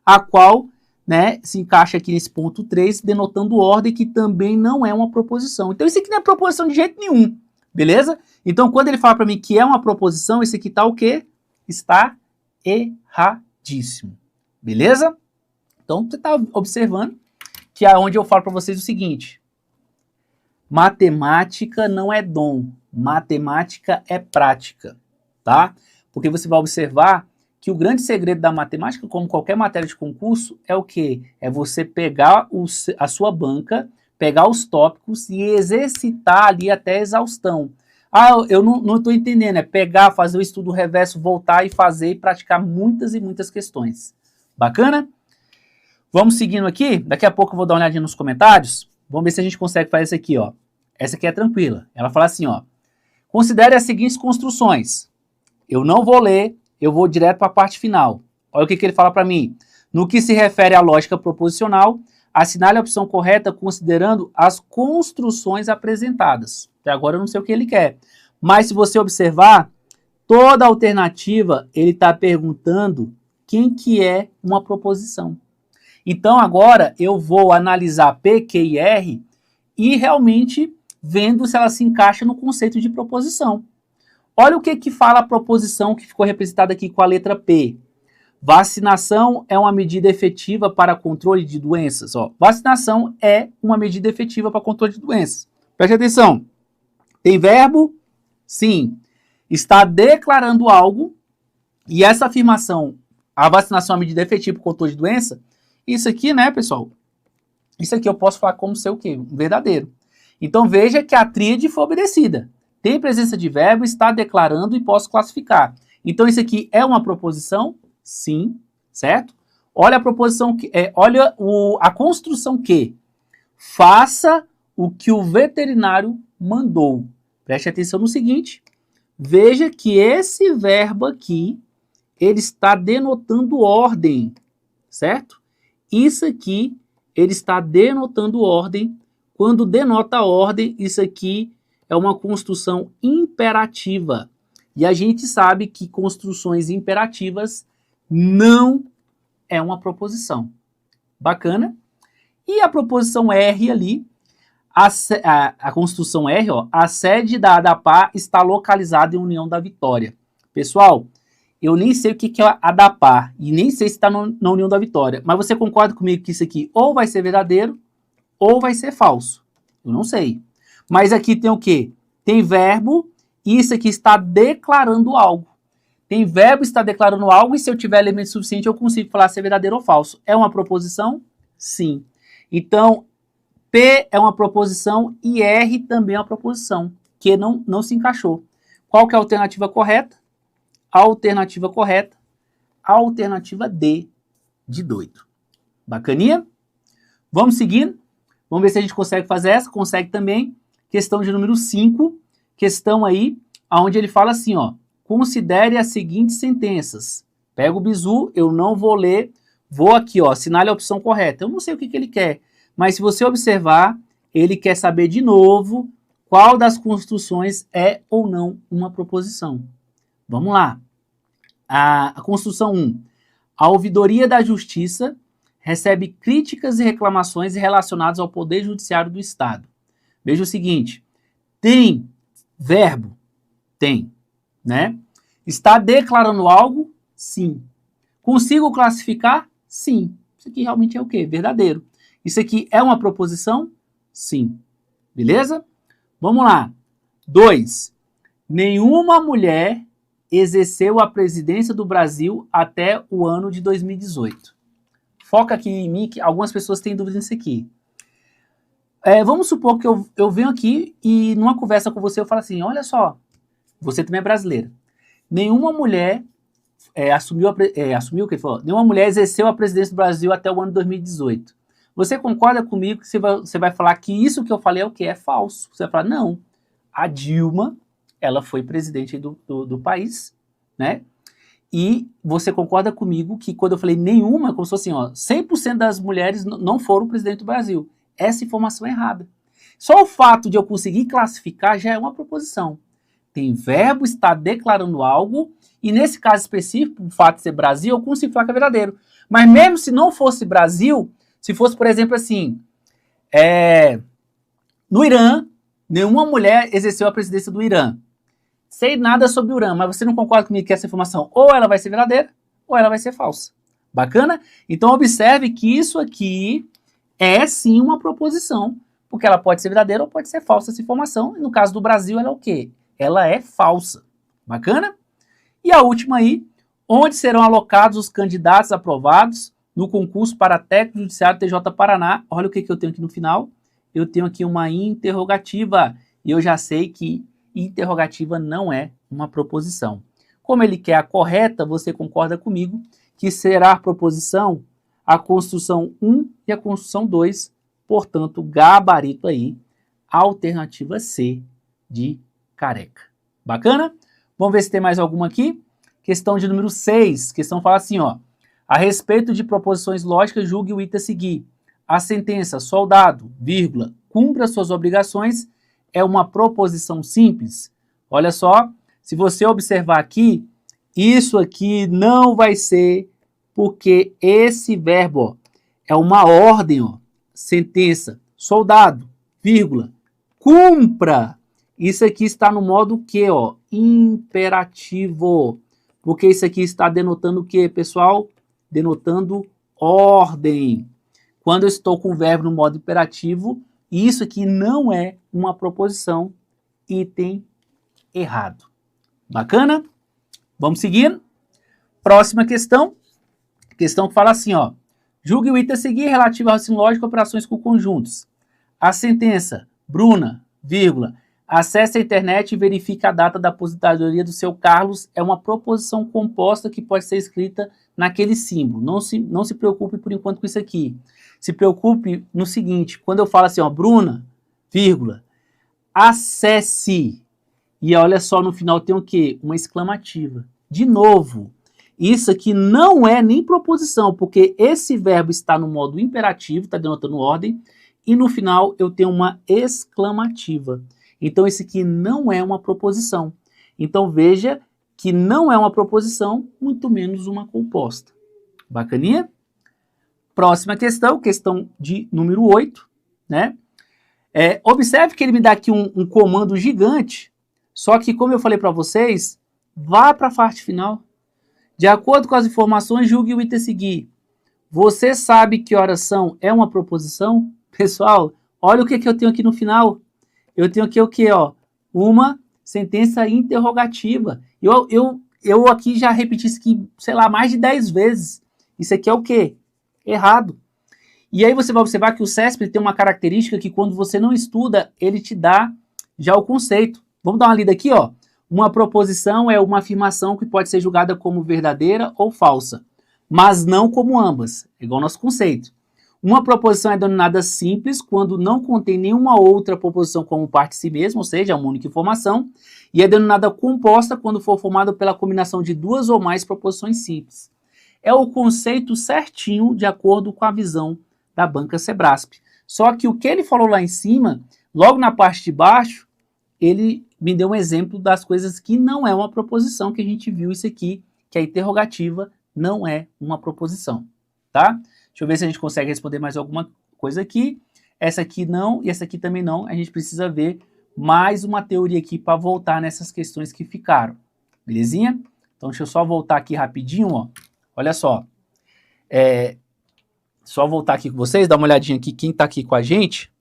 a qual, né, se encaixa aqui nesse ponto 3, denotando ordem, que também não é uma proposição. Então isso aqui não é proposição de jeito nenhum, beleza? Então quando ele fala para mim que é uma proposição, isso aqui está o quê? Está erradíssimo, beleza? Então você está observando que é onde eu falo para vocês o seguinte: matemática não é dom, matemática é prática, tá? Porque você vai observar que o grande segredo da matemática, como qualquer matéria de concurso, é o quê? É você pegar a sua banca, pegar os tópicos e exercitar ali até a exaustão. Ah, eu não estou entendendo, é pegar, fazer o estudo reverso, voltar e fazer e praticar muitas e muitas questões. Bacana? Vamos seguindo aqui, daqui a pouco eu vou dar uma olhadinha nos comentários, vamos ver se a gente consegue fazer isso aqui, ó. Essa aqui é tranquila, ela fala assim, ó, considere as seguintes construções. Eu não vou ler, eu vou direto para a parte final. Olha o que ele fala para mim. No que se refere à lógica proposicional, assinale a opção correta considerando as construções apresentadas. Até agora eu não sei o que ele quer, mas se você observar, toda alternativa ele está perguntando quem que é uma proposição. Então agora eu vou analisar P, Q e R e realmente vendo se ela se encaixa no conceito de proposição. Olha o que fala a proposição que ficou representada aqui com a letra P. Vacinação é uma medida efetiva para controle de doenças. Ó, vacinação é uma medida efetiva para controle de doenças. Preste atenção. Tem verbo? Sim. Está declarando algo e essa afirmação, a vacinação é uma medida efetiva para controle de doença, isso aqui, né, pessoal? Isso aqui eu posso falar como ser o quê? Um verdadeiro. Então veja que a tríade foi obedecida. Tem presença de verbo, está declarando e posso classificar. Então isso aqui é uma proposição? Sim, certo? Olha a proposição, olha a construção que faça o que o veterinário mandou. Preste atenção no seguinte, Veja que esse verbo aqui, ele está denotando ordem, certo? Isso aqui, ele está denotando ordem. Quando denota ordem, isso aqui é uma construção imperativa. E a gente sabe que construções imperativas não é uma proposição. Bacana? E a proposição R ali, a construção R, ó, a sede da ADAPAR está localizada em União da Vitória. Pessoal, eu nem sei o que é a ADAPAR e nem sei se está na União da Vitória, mas você concorda comigo que isso aqui ou vai ser verdadeiro ou vai ser falso? Eu não sei. Mas aqui tem o quê? Tem verbo e isso aqui está declarando algo. Tem verbo está declarando algo e se eu tiver elemento suficiente eu consigo falar se é verdadeiro ou falso. É uma proposição? Sim. Então, P é uma proposição e R também é uma proposição, que não se encaixou. Qual que é a alternativa correta? A alternativa correta, a alternativa D, de doido. Bacaninha? Vamos seguindo? Vamos ver se a gente consegue fazer essa. Consegue também. Questão de número 5, questão aí, onde ele fala assim, ó, considere as seguintes sentenças. Pega o bizu, eu não vou ler, vou aqui, ó, assinale a opção correta. Eu não sei o que ele quer, mas se você observar, ele quer saber de novo qual das construções é ou não uma proposição. Vamos lá. A construção 1. A ouvidoria da justiça recebe críticas e reclamações relacionadas ao Poder Judiciário do Estado. Veja o seguinte, tem verbo? Tem, né? Está declarando algo? Sim. Consigo classificar? Sim. Isso aqui realmente é o quê? Verdadeiro. Isso aqui é uma proposição? Sim. Beleza? Vamos lá. 2. Nenhuma mulher exerceu a presidência do Brasil até o ano de 2018. Foca aqui em mim, que algumas pessoas têm dúvida nisso aqui. Vamos supor que eu venho aqui e numa conversa com você eu falo assim, olha só, você também é brasileira. Nenhuma mulher assumiu o que ele falou? Nenhuma mulher exerceu a presidência do Brasil até o ano de 2018. Você concorda comigo que você vai falar que isso que eu falei é o quê? É falso. Você vai falar, não, a Dilma, ela foi presidente do país, né? E você concorda comigo que quando eu falei nenhuma, como se fosse assim, ó, 100% das mulheres não foram presidente do Brasil. Essa informação é errada. Só o fato de eu conseguir classificar já é uma proposição. Tem verbo, está declarando algo, e nesse caso específico, o fato de ser Brasil, eu consigo falar que é verdadeiro. Mas mesmo se não fosse Brasil, se fosse, por exemplo, assim, no Irã, nenhuma mulher exerceu a presidência do Irã. Sei nada sobre o Irã, mas você não concorda comigo que essa informação ou ela vai ser verdadeira, ou ela vai ser falsa. Bacana? Então observe que isso aqui é sim uma proposição, porque ela pode ser verdadeira ou pode ser falsa essa informação, e no caso do Brasil ela é o quê? Ela é falsa. Bacana? E a última aí, onde serão alocados os candidatos aprovados no concurso para técnico judiciário TJ Paraná. Olha o que eu tenho aqui no final. Eu tenho aqui uma interrogativa, e eu já sei que interrogativa não é uma proposição. Como ele quer a correta, você concorda comigo que será a proposição a construção 1 e a construção 2, portanto, gabarito aí, alternativa C de careca. Bacana? Vamos ver se tem mais alguma aqui. Questão de número 6, questão fala assim, ó, a respeito de proposições lógicas, julgue o item a seguir. A sentença, soldado, vírgula, cumpra suas obrigações, é uma proposição simples. Olha só, se você observar aqui, isso aqui não vai ser, porque esse verbo ó, é uma ordem, ó, sentença, soldado, vírgula, cumpra. Isso aqui está no modo que, ó, imperativo. Porque isso aqui está denotando o que, pessoal? Denotando ordem. Quando eu estou com o verbo no modo imperativo, isso aqui não é uma proposição, item errado. Bacana? Vamos seguindo. Próxima questão. Questão que fala assim, ó. Julgue o item a seguir relativo ao raciocínio lógico e operações com conjuntos. A sentença, Bruna, vírgula, acesse a internet e verifique a data da aposentadoria do seu Carlos, é uma proposição composta que pode ser escrita naquele símbolo. Não se preocupe por enquanto com isso aqui. Se preocupe no seguinte, quando eu falo assim, ó, Bruna, vírgula, acesse. E olha só, no final tem o quê? Uma exclamativa. De novo, isso aqui não é nem proposição, porque esse verbo está no modo imperativo, está denotando ordem, e no final eu tenho uma exclamativa. Então esse aqui não é uma proposição. Então veja que não é uma proposição, muito menos uma composta. Bacaninha? Próxima questão, questão de número 8, né? Observe que ele me dá aqui um comando gigante, só que, como eu falei para vocês, vá para a parte final. De acordo com as informações, julgue o item a seguir. Você sabe que oração é uma proposição? Pessoal, olha o que eu tenho aqui no final. Eu tenho aqui o quê? Ó? Uma sentença interrogativa. Eu aqui já repeti isso aqui, sei lá, mais de 10 vezes. Isso aqui é o quê? Errado. E aí você vai observar que o CESP tem uma característica que quando você não estuda, ele te dá já o conceito. Vamos dar uma lida aqui, ó. Uma proposição é uma afirmação que pode ser julgada como verdadeira ou falsa, mas não como ambas, é igual ao nosso conceito. Uma proposição é denominada simples quando não contém nenhuma outra proposição como parte de si mesma, ou seja, uma única informação, e é denominada composta quando for formada pela combinação de duas ou mais proposições simples. É o conceito certinho de acordo com a visão da banca Sebrasp. Só que o que ele falou lá em cima, logo na parte de baixo, ele me deu um exemplo das coisas que não é uma proposição, que a gente viu isso aqui, que a interrogativa não é uma proposição, tá? Deixa eu ver se a gente consegue responder mais alguma coisa aqui. Essa aqui não, e essa aqui também não. A gente precisa ver mais uma teoria aqui para voltar nessas questões que ficaram. Belezinha? Então, deixa eu só voltar aqui rapidinho, ó. Olha só. Só voltar aqui com vocês, dar uma olhadinha aqui, quem está aqui com a gente.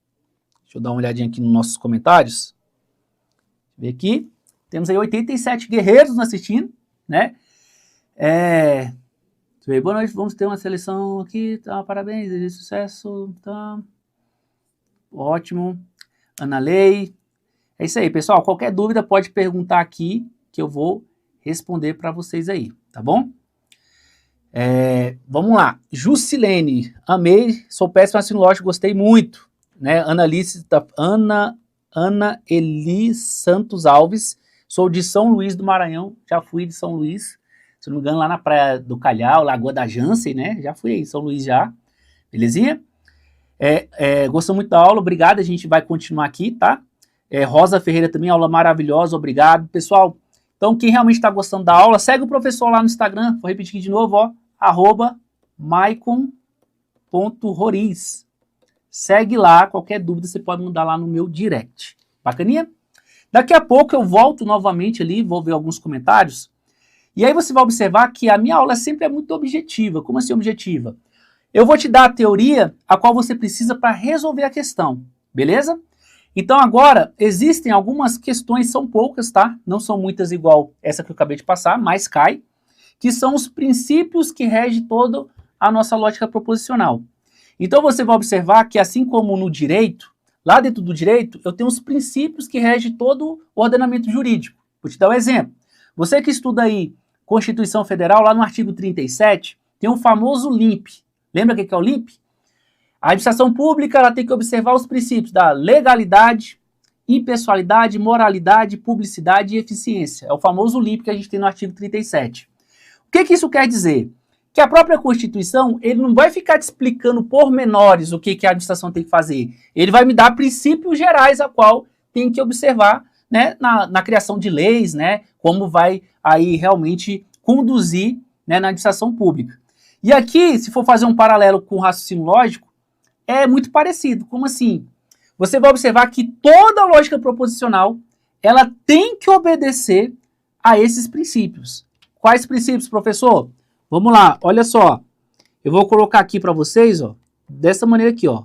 Deixa eu dar uma olhadinha aqui nos nossos comentários. Ver aqui. Temos aí 87 guerreiros nos assistindo, né? Boa noite, vamos ter uma seleção aqui, tá? Parabéns, de sucesso, tá? Ótimo. Ana Lei. É isso aí, pessoal. Qualquer dúvida pode perguntar aqui, que eu vou responder para vocês aí, tá bom? Vamos lá. Jusilene, amei, sou péssima assim, lógico, gostei muito, né? Ana Eli Santos Alves, sou de São Luís do Maranhão, já fui de São Luís, se não me engano, lá na Praia do Calhau, Lagoa da Jansen, né? Já fui aí em São Luís já, belezinha? Gostou muito da aula, obrigado, a gente vai continuar aqui, tá? Rosa Ferreira também, aula maravilhosa, obrigado. Pessoal, então quem realmente está gostando da aula, segue o professor lá no Instagram, vou repetir aqui de novo, ó, @maicon.roriz. Segue lá, qualquer dúvida você pode mandar lá no meu direct. Bacaninha? Daqui a pouco eu volto novamente ali, vou ver alguns comentários. E aí você vai observar que a minha aula sempre é muito objetiva. Como assim objetiva? Eu vou te dar a teoria a qual você precisa para resolver a questão, beleza? Então agora, existem algumas questões, são poucas, tá? Não são muitas igual essa que eu acabei de passar, mas cai, que são os princípios que regem toda a nossa lógica proposicional. Então você vai observar que assim como no direito, lá dentro do direito, eu tenho os princípios que regem todo o ordenamento jurídico. Vou te dar um exemplo. Você que estuda aí Constituição Federal, lá no artigo 37, tem o famoso LIMP. Lembra o que é o LIMP? A administração pública ela tem que observar os princípios da legalidade, impessoalidade, moralidade, publicidade e eficiência. É o famoso LIMP que a gente tem no artigo 37. O que isso quer dizer? Que a própria Constituição, ele não vai ficar te explicando pormenores o que a administração tem que fazer. Ele vai me dar princípios gerais a qual tem que observar, né, na criação de leis, né, como vai aí realmente conduzir, né, na administração pública. E aqui, se for fazer um paralelo com o raciocínio lógico, é muito parecido. Como assim? Você vai observar que toda a lógica proposicional, ela tem que obedecer a esses princípios. Quais princípios, professor? Vamos lá, olha só. Eu vou colocar aqui para vocês, ó, dessa maneira aqui, ó.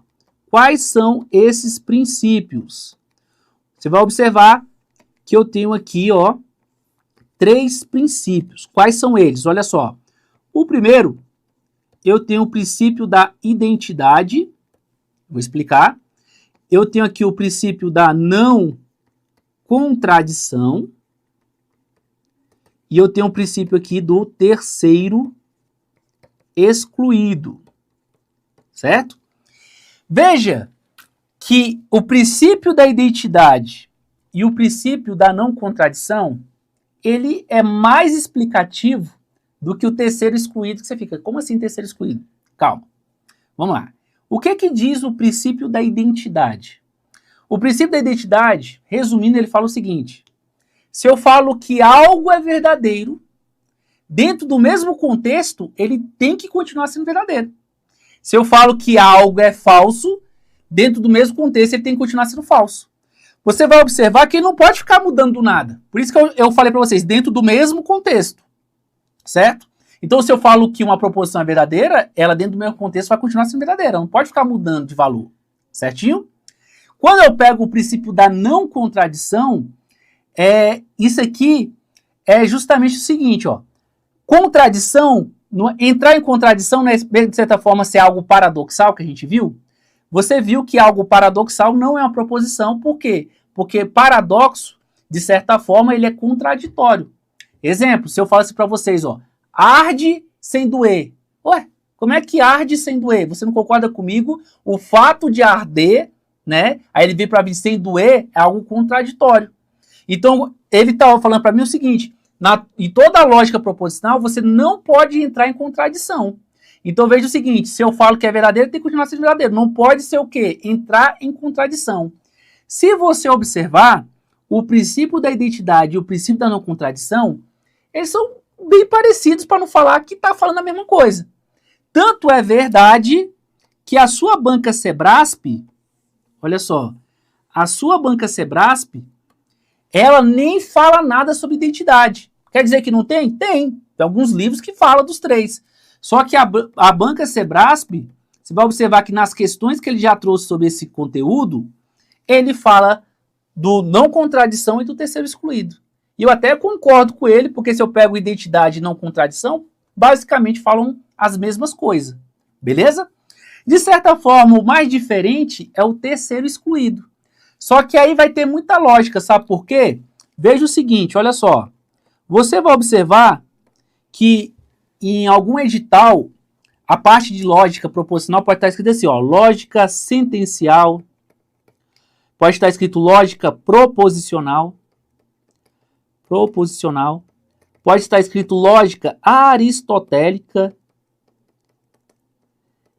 Quais são esses princípios? Você vai observar que eu tenho aqui, ó, 3 princípios. Quais são eles? Olha só. O primeiro, eu tenho o princípio da identidade. Vou explicar. Eu tenho aqui o princípio da não contradição. E eu tenho o princípio aqui do terceiro excluído. Certo? Veja que o princípio da identidade e o princípio da não contradição, ele é mais explicativo do que o terceiro excluído, que você fica, como assim terceiro excluído? Calma, vamos lá. O que diz o princípio da identidade? O princípio da identidade, resumindo, ele fala o seguinte: se eu falo que algo é verdadeiro, dentro do mesmo contexto, ele tem que continuar sendo verdadeiro. Se eu falo que algo é falso, dentro do mesmo contexto, ele tem que continuar sendo falso. Você vai observar que ele não pode ficar mudando do nada. Por isso que eu falei para vocês, dentro do mesmo contexto. Certo? Então, se eu falo que uma proposição é verdadeira, ela dentro do mesmo contexto vai continuar sendo verdadeira. Não pode ficar mudando de valor. Certinho? Quando eu pego o princípio da não contradição, isso aqui é justamente o seguinte, ó. Contradição, entrar em contradição, né, de certa forma, ser algo paradoxal, que a gente viu. Você viu que algo paradoxal não é uma proposição, por quê? Porque paradoxo, de certa forma, ele é contraditório. Exemplo, se eu falo assim para vocês, ó, arde sem doer. Ué, como é que arde sem doer? Você não concorda comigo? O fato de arder, né, aí ele veio para mim sem doer, é algo contraditório. Então, ele está falando para mim o seguinte, em toda a lógica proposicional, você não pode entrar em contradição. Então veja o seguinte, se eu falo que é verdadeiro, tem que continuar sendo verdadeiro. Não pode ser o quê? Entrar em contradição. Se você observar, o princípio da identidade e o princípio da não contradição, eles são bem parecidos, para não falar que está falando a mesma coisa. Tanto é verdade que a sua banca Sebrasp, olha só, a sua banca Sebrasp, ela nem fala nada sobre identidade. Quer dizer que não tem? Tem. Tem alguns livros que falam dos três. Só que a banca Sebrasp, você vai observar que nas questões que ele já trouxe sobre esse conteúdo, ele fala do não contradição e do terceiro excluído. E eu até concordo com ele, porque se eu pego identidade e não contradição, basicamente falam as mesmas coisas. Beleza? De certa forma, o mais diferente é o terceiro excluído. Só que aí vai ter muita lógica, sabe por quê? Veja o seguinte, olha só. Você vai observar que em algum edital, a parte de lógica proposicional pode estar escrito assim, ó, lógica sentencial, pode estar escrito lógica proposicional, pode estar escrito lógica aristotélica.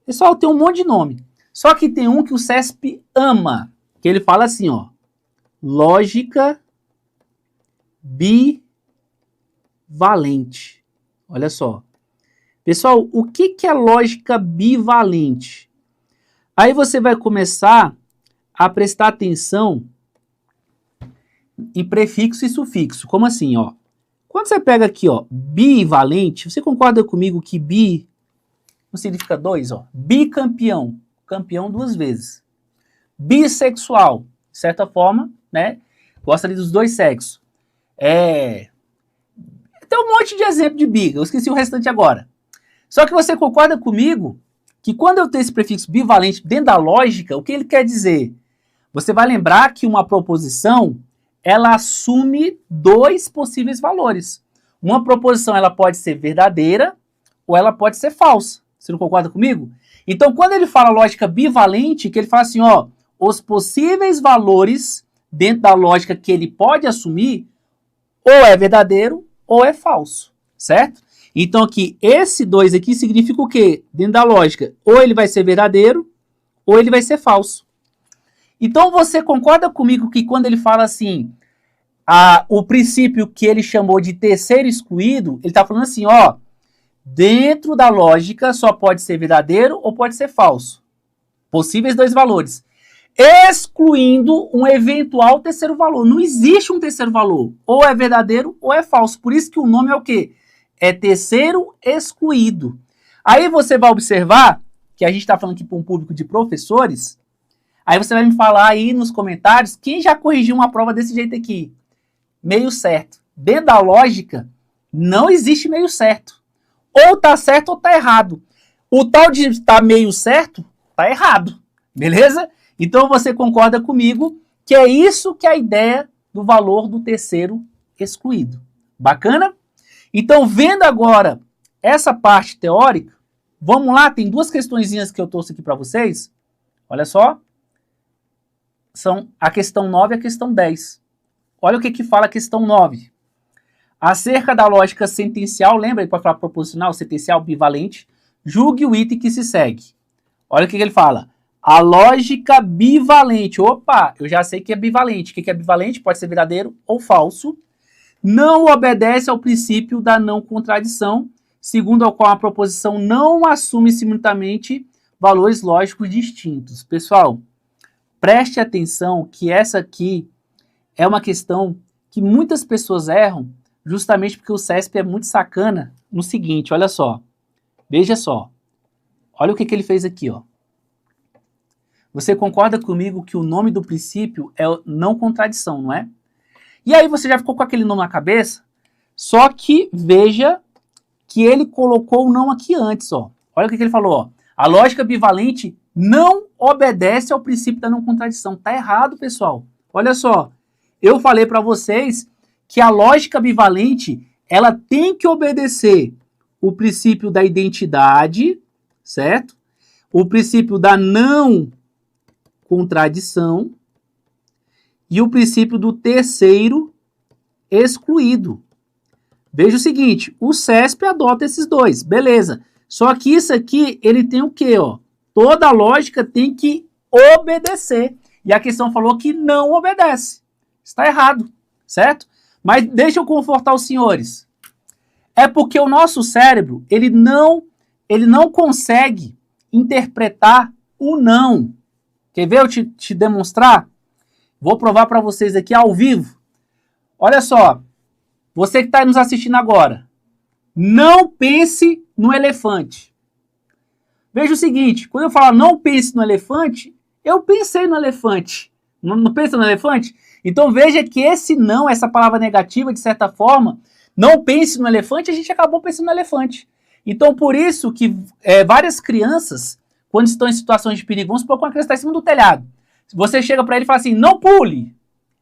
Pessoal, tem um monte de nome. Só que tem um que o CESP ama, que ele fala assim, ó, lógica bivalente. Olha só. Pessoal, o que é lógica bivalente? Aí você vai começar a prestar atenção em prefixo e sufixo. Como assim, ó? Quando você pega aqui, ó, bivalente, você concorda comigo que bi não significa dois, ó? Bicampeão, campeão duas vezes. Bissexual, de certa forma, né? Gosta ali dos dois sexos. Tem um monte de exemplo de bi, eu esqueci o restante agora. Só que você concorda comigo que quando eu tenho esse prefixo bivalente dentro da lógica, o que ele quer dizer? Você vai lembrar que uma proposição, ela assume dois possíveis valores. Uma proposição, ela pode ser verdadeira ou ela pode ser falsa. Você não concorda comigo? Então, quando ele fala lógica bivalente, que ele fala assim, ó, os possíveis valores dentro da lógica que ele pode assumir, ou é verdadeiro ou é falso, certo? Então, aqui, esse dois aqui significa o quê? Dentro da lógica, ou ele vai ser verdadeiro, ou ele vai ser falso. Então, você concorda comigo que quando ele fala assim, o princípio que ele chamou de terceiro excluído, ele está falando assim, ó, dentro da lógica só pode ser verdadeiro ou pode ser falso. Possíveis dois valores. Excluindo um eventual terceiro valor. Não existe um terceiro valor. Ou é verdadeiro ou é falso. Por isso que o nome é o quê? É terceiro excluído. Aí você vai observar, que a gente está falando aqui para um público de professores, aí você vai me falar aí nos comentários, quem já corrigiu uma prova desse jeito aqui? Meio certo. Dentro da lógica, não existe meio certo. Ou tá certo ou tá errado. O tal de estar meio certo, tá errado. Beleza? Então você concorda comigo que é isso que é a ideia do valor do terceiro excluído. Bacana? Então, vendo agora essa parte teórica, vamos lá, tem duas questõezinhas que eu trouxe aqui para vocês. Olha só. São a questão 9 e a questão 10. olha o que fala a questão 9. Acerca da lógica sentencial, lembra? Ele pode falar proposicional, sentencial, bivalente. Julgue o item que se segue. Olha o que ele fala. A lógica bivalente. Opa, eu já sei que é bivalente. O que é bivalente? Pode ser verdadeiro ou falso. Não obedece ao princípio da não contradição, segundo ao qual a proposição não assume simultaneamente valores lógicos distintos. Pessoal, preste atenção que essa aqui é uma questão que muitas pessoas erram, justamente porque o CESP é muito sacana no seguinte, olha só. Veja só. Olha o que ele fez aqui, ó. Você concorda comigo que o nome do princípio é não contradição, não é? E aí você já ficou com aquele nome na cabeça? Só que veja que ele colocou o não aqui antes, ó. Olha o que ele falou, ó. A lógica bivalente não obedece ao princípio da não contradição. Tá errado, pessoal. Olha só. Eu falei para vocês que a lógica bivalente, ela tem que obedecer o princípio da identidade, certo? O princípio da não contradição e o princípio do terceiro excluído. Veja o seguinte, o CESP adota esses dois, beleza. Só que isso aqui, ele tem o quê, ó? Toda a lógica tem que obedecer. E a questão falou que não obedece. Está errado, certo? Mas deixa eu confortar os senhores. É porque o nosso cérebro, ele não consegue interpretar o não. Quer ver eu te demonstrar? Vou provar para vocês aqui ao vivo. Olha só, você que está nos assistindo agora, não pense no elefante. Veja o seguinte, quando eu falo não pense no elefante, eu pensei no elefante. Não pensa no elefante? Então veja que esse não, essa palavra negativa, de certa forma, não pense no elefante, a gente acabou pensando no elefante. Então por isso que várias crianças, quando estão em situações de perigo, vamos supor que uma criança está em cima do telhado. Você chega para ele e fala assim, não pule.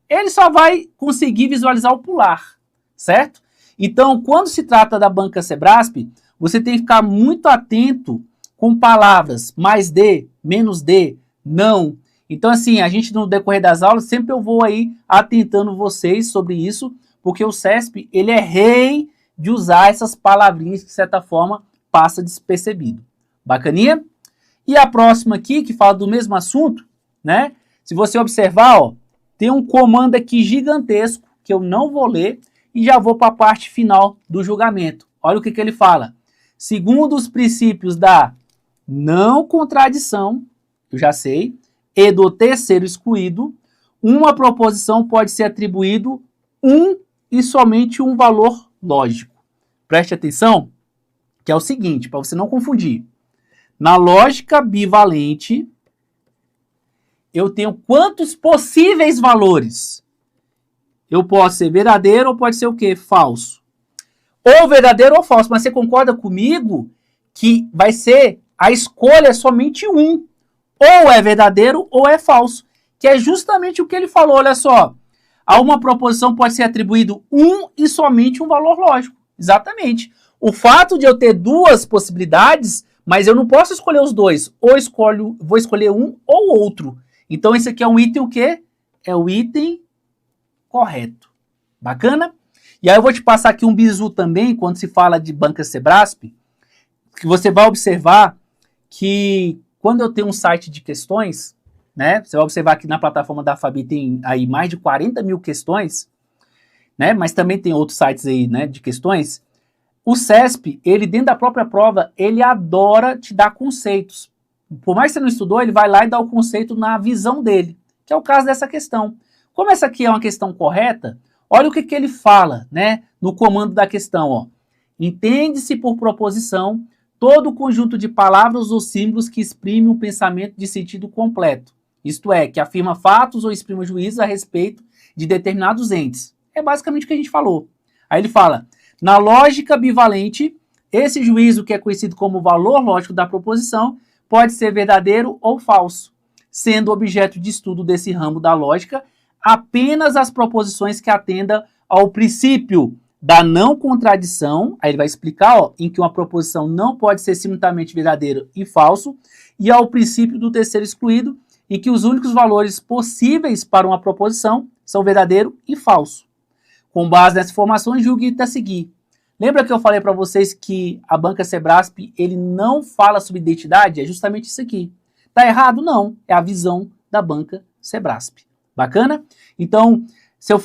Ele só vai conseguir visualizar o pular, certo? Então, quando se trata da banca Sebrasp, você tem que ficar muito atento com palavras mais de, menos de, não. Então, assim, a gente no decorrer das aulas, sempre eu vou aí atentando vocês sobre isso, porque o CESP, ele é rei de usar essas palavrinhas que, de certa forma, passa despercebido. Bacaninha? E a próxima aqui, que fala do mesmo assunto, né? Se você observar, ó, tem um comando aqui gigantesco, que eu não vou ler, e já vou para a parte final do julgamento. Olha o que ele fala. Segundo os princípios da não contradição, eu já sei, e do terceiro excluído, uma proposição pode ser atribuído um e somente um valor lógico. Preste atenção, que é o seguinte, para você não confundir. Na lógica bivalente, eu tenho quantos possíveis valores? Eu posso ser verdadeiro ou pode ser o quê? Falso. Ou verdadeiro ou falso. Mas você concorda comigo que vai ser a escolha é somente um. Ou é verdadeiro ou é falso. Que é justamente o que ele falou, olha só. A uma proposição pode ser atribuído um e somente um valor lógico. Exatamente. O fato de eu ter duas possibilidades, mas eu não posso escolher os dois. Ou vou escolher um ou outro. Então esse aqui é um item o quê? É o item correto. Bacana? E aí eu vou te passar aqui um bizu também, quando se fala de banca Sebrasp, que você vai observar que quando eu tenho um site de questões, né? Você vai observar que na plataforma da Fabi tem aí mais de 40 mil questões, né? Mas também tem outros sites aí, né, de questões. O CESP, ele dentro da própria prova, ele adora te dar conceitos. Por mais que você não estudou, ele vai lá e dá o conceito na visão dele, que é o caso dessa questão. Como essa aqui é uma questão correta, olha o que ele fala, né, no comando da questão, ó. Entende-se por proposição todo o conjunto de palavras ou símbolos que exprime um pensamento de sentido completo. Isto é, que afirma fatos ou exprima juízos a respeito de determinados entes. É basicamente o que a gente falou. Aí ele fala, na lógica bivalente, esse juízo que é conhecido como valor lógico da proposição pode ser verdadeiro ou falso, sendo objeto de estudo desse ramo da lógica apenas as proposições que atendam ao princípio da não contradição, aí ele vai explicar, ó, em que uma proposição não pode ser simultaneamente verdadeiro e falso, e ao princípio do terceiro excluído, em que os únicos valores possíveis para uma proposição são verdadeiro e falso. Com base nessa informação, julgue a seguir. Lembra que eu falei para vocês que a banca Sebrasp, ele não fala sobre identidade? É justamente isso aqui. Tá errado? Não. É a visão da banca Sebrasp. Bacana? Então, eu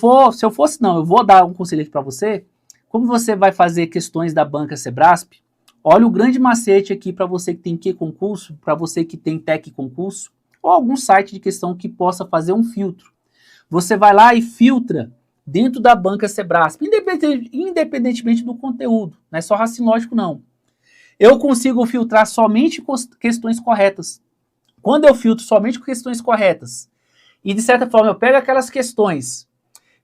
vou dar um conselho aqui para você. Como você vai fazer questões da banca Sebrasp, olha o grande macete aqui para você que tem Q-concurso, para você que tem Tec concurso, ou algum site de questão que possa fazer um filtro. Você vai lá e filtra dentro da banca Sebrasp, independentemente do conteúdo, não é só raciocínio lógico não. Eu consigo filtrar somente questões corretas. Quando eu filtro somente com questões corretas, e de certa forma eu pego aquelas questões,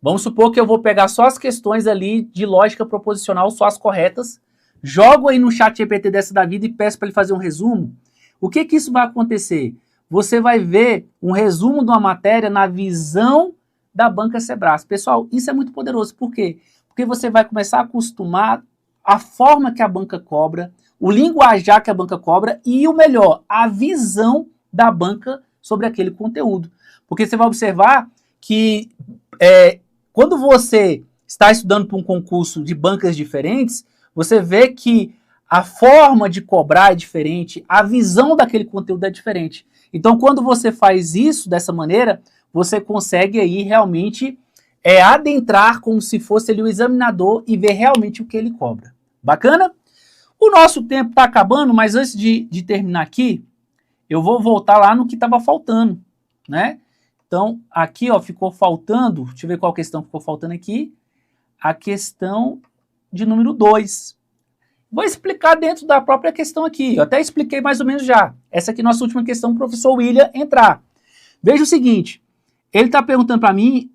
vamos supor que eu vou pegar só as questões ali de lógica proposicional, só as corretas, jogo aí no chat GPT dessa da vida e peço para ele fazer um resumo, o que que isso vai acontecer? Você vai ver um resumo de uma matéria na visão da banca Sebrasp. Pessoal, isso é muito poderoso. Por quê? Porque você vai começar a acostumar a forma que a banca cobra, o linguajar que a banca cobra e o melhor, a visão da banca sobre aquele conteúdo. Porque você vai observar que quando você está estudando para um concurso de bancas diferentes, você vê que a forma de cobrar é diferente, a visão daquele conteúdo é diferente. Então, quando você faz isso dessa maneira, você consegue aí realmente adentrar como se fosse ali o examinador e ver realmente o que ele cobra. Bacana? O nosso tempo está acabando, mas antes de terminar aqui, eu vou voltar lá no que estava faltando, né? Então, aqui ó, ficou faltando, deixa eu ver qual questão ficou faltando aqui, a questão de número 2. Vou explicar dentro da própria questão aqui, eu até expliquei mais ou menos já. Essa aqui é a nossa última questão, o professor William entrar. Veja o seguinte, ele está perguntando para mim,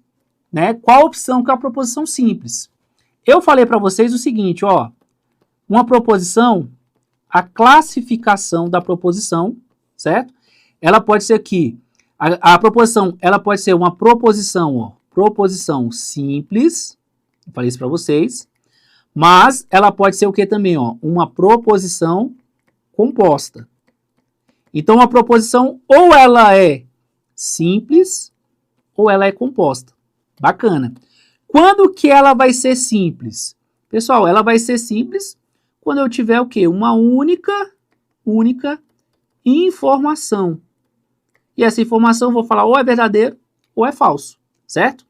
né, qual a opção que é a proposição simples. Eu falei para vocês o seguinte, ó, uma proposição, a classificação da proposição, certo? Ela pode ser aqui, a proposição, ela pode ser uma proposição, ó, proposição simples, eu falei isso para vocês, mas ela pode ser o que também, ó, uma proposição composta. Então, a proposição ou ela é simples ou ela é composta. Bacana. Quando que ela vai ser simples? Pessoal, ela vai ser simples quando eu tiver o quê? Uma única informação. E essa informação eu vou falar ou é verdadeiro ou é falso, certo?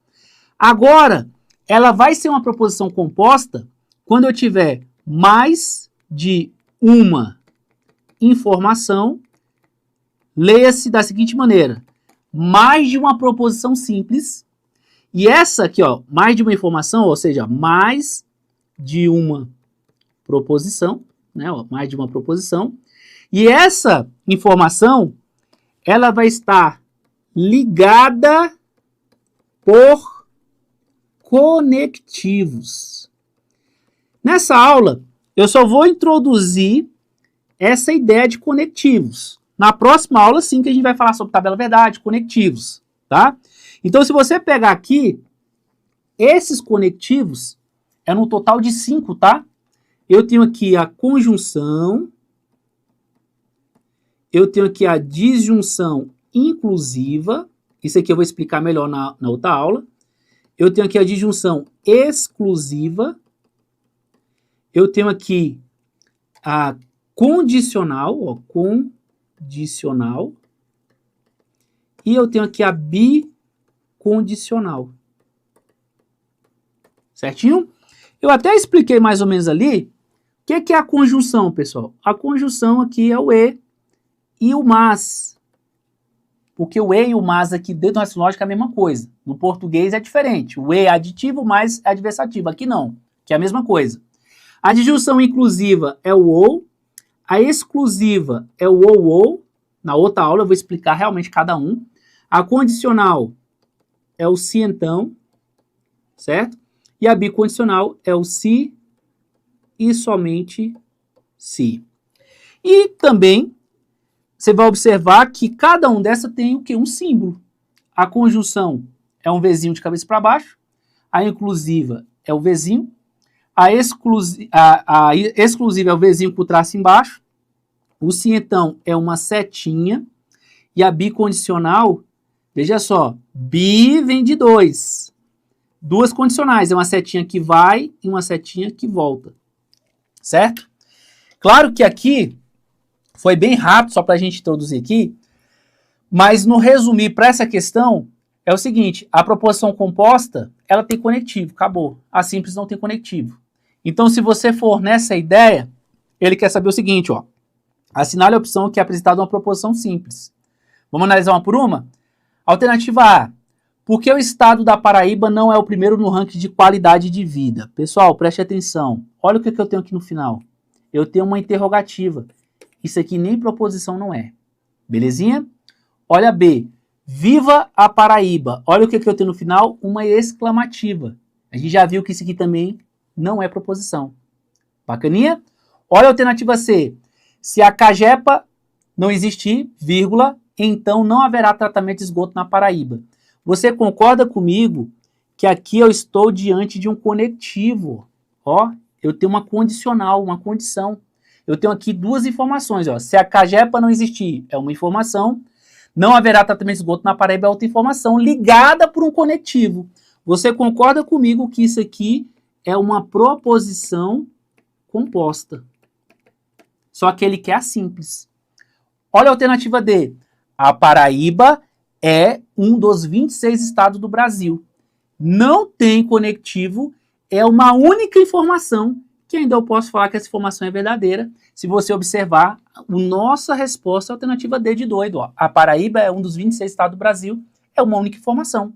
Agora, ela vai ser uma proposição composta quando eu tiver mais de uma informação. Leia-se da seguinte maneira, mais de uma proposição simples, e essa aqui, ó, mais de uma informação, ou seja, mais de uma proposição, né, ó, mais de uma proposição, e essa informação, ela vai estar ligada por conectivos. Nessa aula, eu só vou introduzir essa ideia de conectivos. Na próxima aula, sim, que a gente vai falar sobre tabela verdade, conectivos, tá? Então, se você pegar aqui, esses conectivos é no total de 5, tá? Eu tenho aqui a conjunção, eu tenho aqui a disjunção inclusiva, isso aqui eu vou explicar melhor na outra aula. Eu tenho aqui a disjunção exclusiva, eu tenho aqui a condicional, ó, condicional, e eu tenho aqui a bicondicional. Certinho? Eu até expliquei mais ou menos ali o que é a conjunção, pessoal. A conjunção aqui é o e o mas. Porque o e e o mas aqui dentro do raciocínio lógico é a mesma coisa. No português é diferente. O e é aditivo, o mas é adversativo. Aqui não, que é a mesma coisa. A disjunção inclusiva é o ou. A exclusiva é o ou. Na outra aula eu vou explicar realmente cada um. A condicional é o se então, certo? E a bicondicional é o se e somente se. E também você vai observar que cada um dessa tem o quê? Um símbolo. A conjunção é um Vzinho de cabeça para baixo, a inclusiva é o Vzinho, a exclusiva é o Vzinho com traço embaixo, o se então é uma setinha, e a bicondicional Veja só, bi vem de 2. Duas condicionais, é uma setinha que vai e uma setinha que volta. Certo? Claro que aqui foi bem rápido, só para a gente introduzir aqui, mas no resumir para essa questão, é o seguinte, a proposição composta, ela tem conectivo, acabou. A simples não tem conectivo. Então, se você for nessa ideia, ele quer saber o seguinte, ó. Assinale a opção que é apresentada uma proposição simples. Vamos analisar uma por uma? Alternativa A. Por que o estado da Paraíba não é o primeiro no ranking de qualidade de vida? Pessoal, preste atenção. Olha o que eu tenho aqui no final. Eu tenho uma interrogativa. Isso aqui nem proposição não é. Belezinha? Olha B. Viva a Paraíba. Olha o que eu tenho no final. Uma exclamativa. A gente já viu que isso aqui também não é proposição. Bacaninha? Olha a alternativa C. Se a Cagepa não existir, vírgula, então não haverá tratamento de esgoto na Paraíba. Você concorda comigo que aqui eu estou diante de um conectivo? Ó, eu tenho uma condicional, uma condição. Eu tenho aqui duas informações. Ó. Se a Cagepa não existir, é uma informação. Não haverá tratamento de esgoto na Paraíba, é outra informação ligada por um conectivo. Você concorda comigo que isso aqui é uma proposição composta? Só que ele quer a simples. Olha a alternativa D. A Paraíba é um dos 26 estados do Brasil. Não tem conectivo, é uma única informação, que ainda eu posso falar que essa informação é verdadeira, se você observar a nossa resposta à alternativa D de doido. Ó. A Paraíba é um dos 26 estados do Brasil, é uma única informação.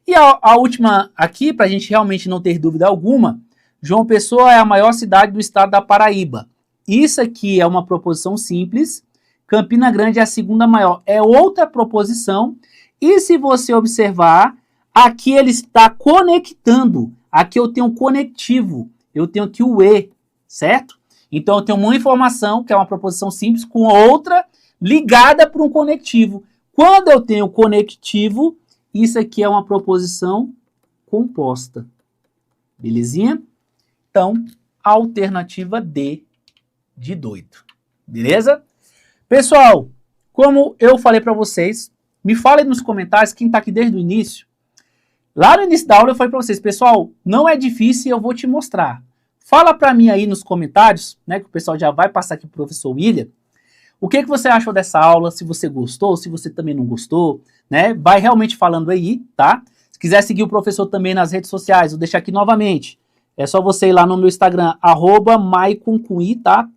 E a última aqui, para a gente realmente não ter dúvida alguma, João Pessoa é a maior cidade do estado da Paraíba. Isso aqui é uma proposição simples. Campina Grande é a segunda maior, é outra proposição. E se você observar, aqui ele está conectando. Aqui eu tenho um conectivo, eu tenho aqui o E, certo? Então eu tenho uma informação, que é uma proposição simples, com outra ligada por um conectivo. Quando eu tenho conectivo, isso aqui é uma proposição composta. Belezinha? Então, alternativa D de doido. Beleza? Pessoal, como eu falei para vocês, me falem nos comentários, quem está aqui desde o início. Lá no início da aula eu falei para vocês, pessoal, não é difícil e eu vou te mostrar. Fala para mim aí nos comentários, né, que o pessoal já vai passar aqui para o professor William, o que você achou dessa aula, se você gostou, se você também não gostou, né, vai realmente falando aí, tá? Se quiser seguir o professor também nas redes sociais, vou deixar aqui novamente. É só você ir lá no meu Instagram, @maicon_i, tá?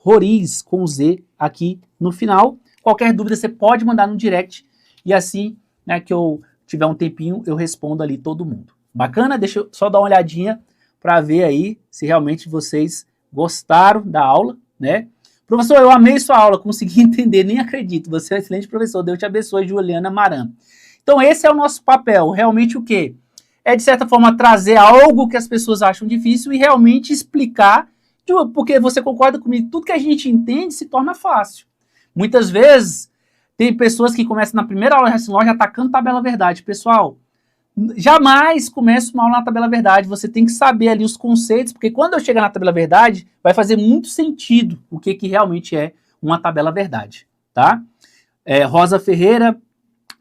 .roriz, com Z aqui no final. Qualquer dúvida você pode mandar no direct e assim, né, que eu tiver um tempinho, eu respondo ali todo mundo. Bacana? Deixa eu só dar uma olhadinha para ver aí se realmente vocês gostaram da aula, né? Professor, eu amei sua aula, consegui entender, nem acredito. Você é um excelente professor, Deus te abençoe, Juliana Maran. Então esse é o nosso papel, realmente o quê? É de certa forma trazer algo que as pessoas acham difícil e realmente explicar, porque você concorda comigo, tudo que a gente entende se torna fácil. Muitas vezes tem pessoas que começam na primeira aula de loja atacando tabela verdade. Pessoal, jamais comece uma aula na tabela verdade, você tem que saber ali os conceitos, porque quando eu chegar na tabela verdade, vai fazer muito sentido o que realmente é uma tabela verdade, tá? Rosa Ferreira,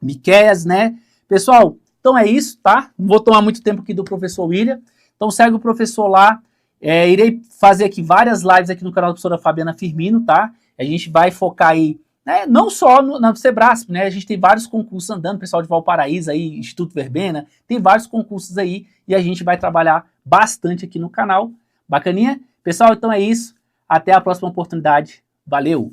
Miqueias, né? Pessoal, então é isso, tá? Não vou tomar muito tempo aqui do professor William, então segue o professor lá, irei fazer aqui várias lives aqui no canal da professora Fabiana Firmino, tá? A gente vai focar aí, né, não só no Sebrasp, né? A gente tem vários concursos andando, pessoal de Valparaíso aí, Instituto Verbena, tem vários concursos aí e a gente vai trabalhar bastante aqui no canal. Bacaninha? Pessoal, então é isso. Até a próxima oportunidade. Valeu!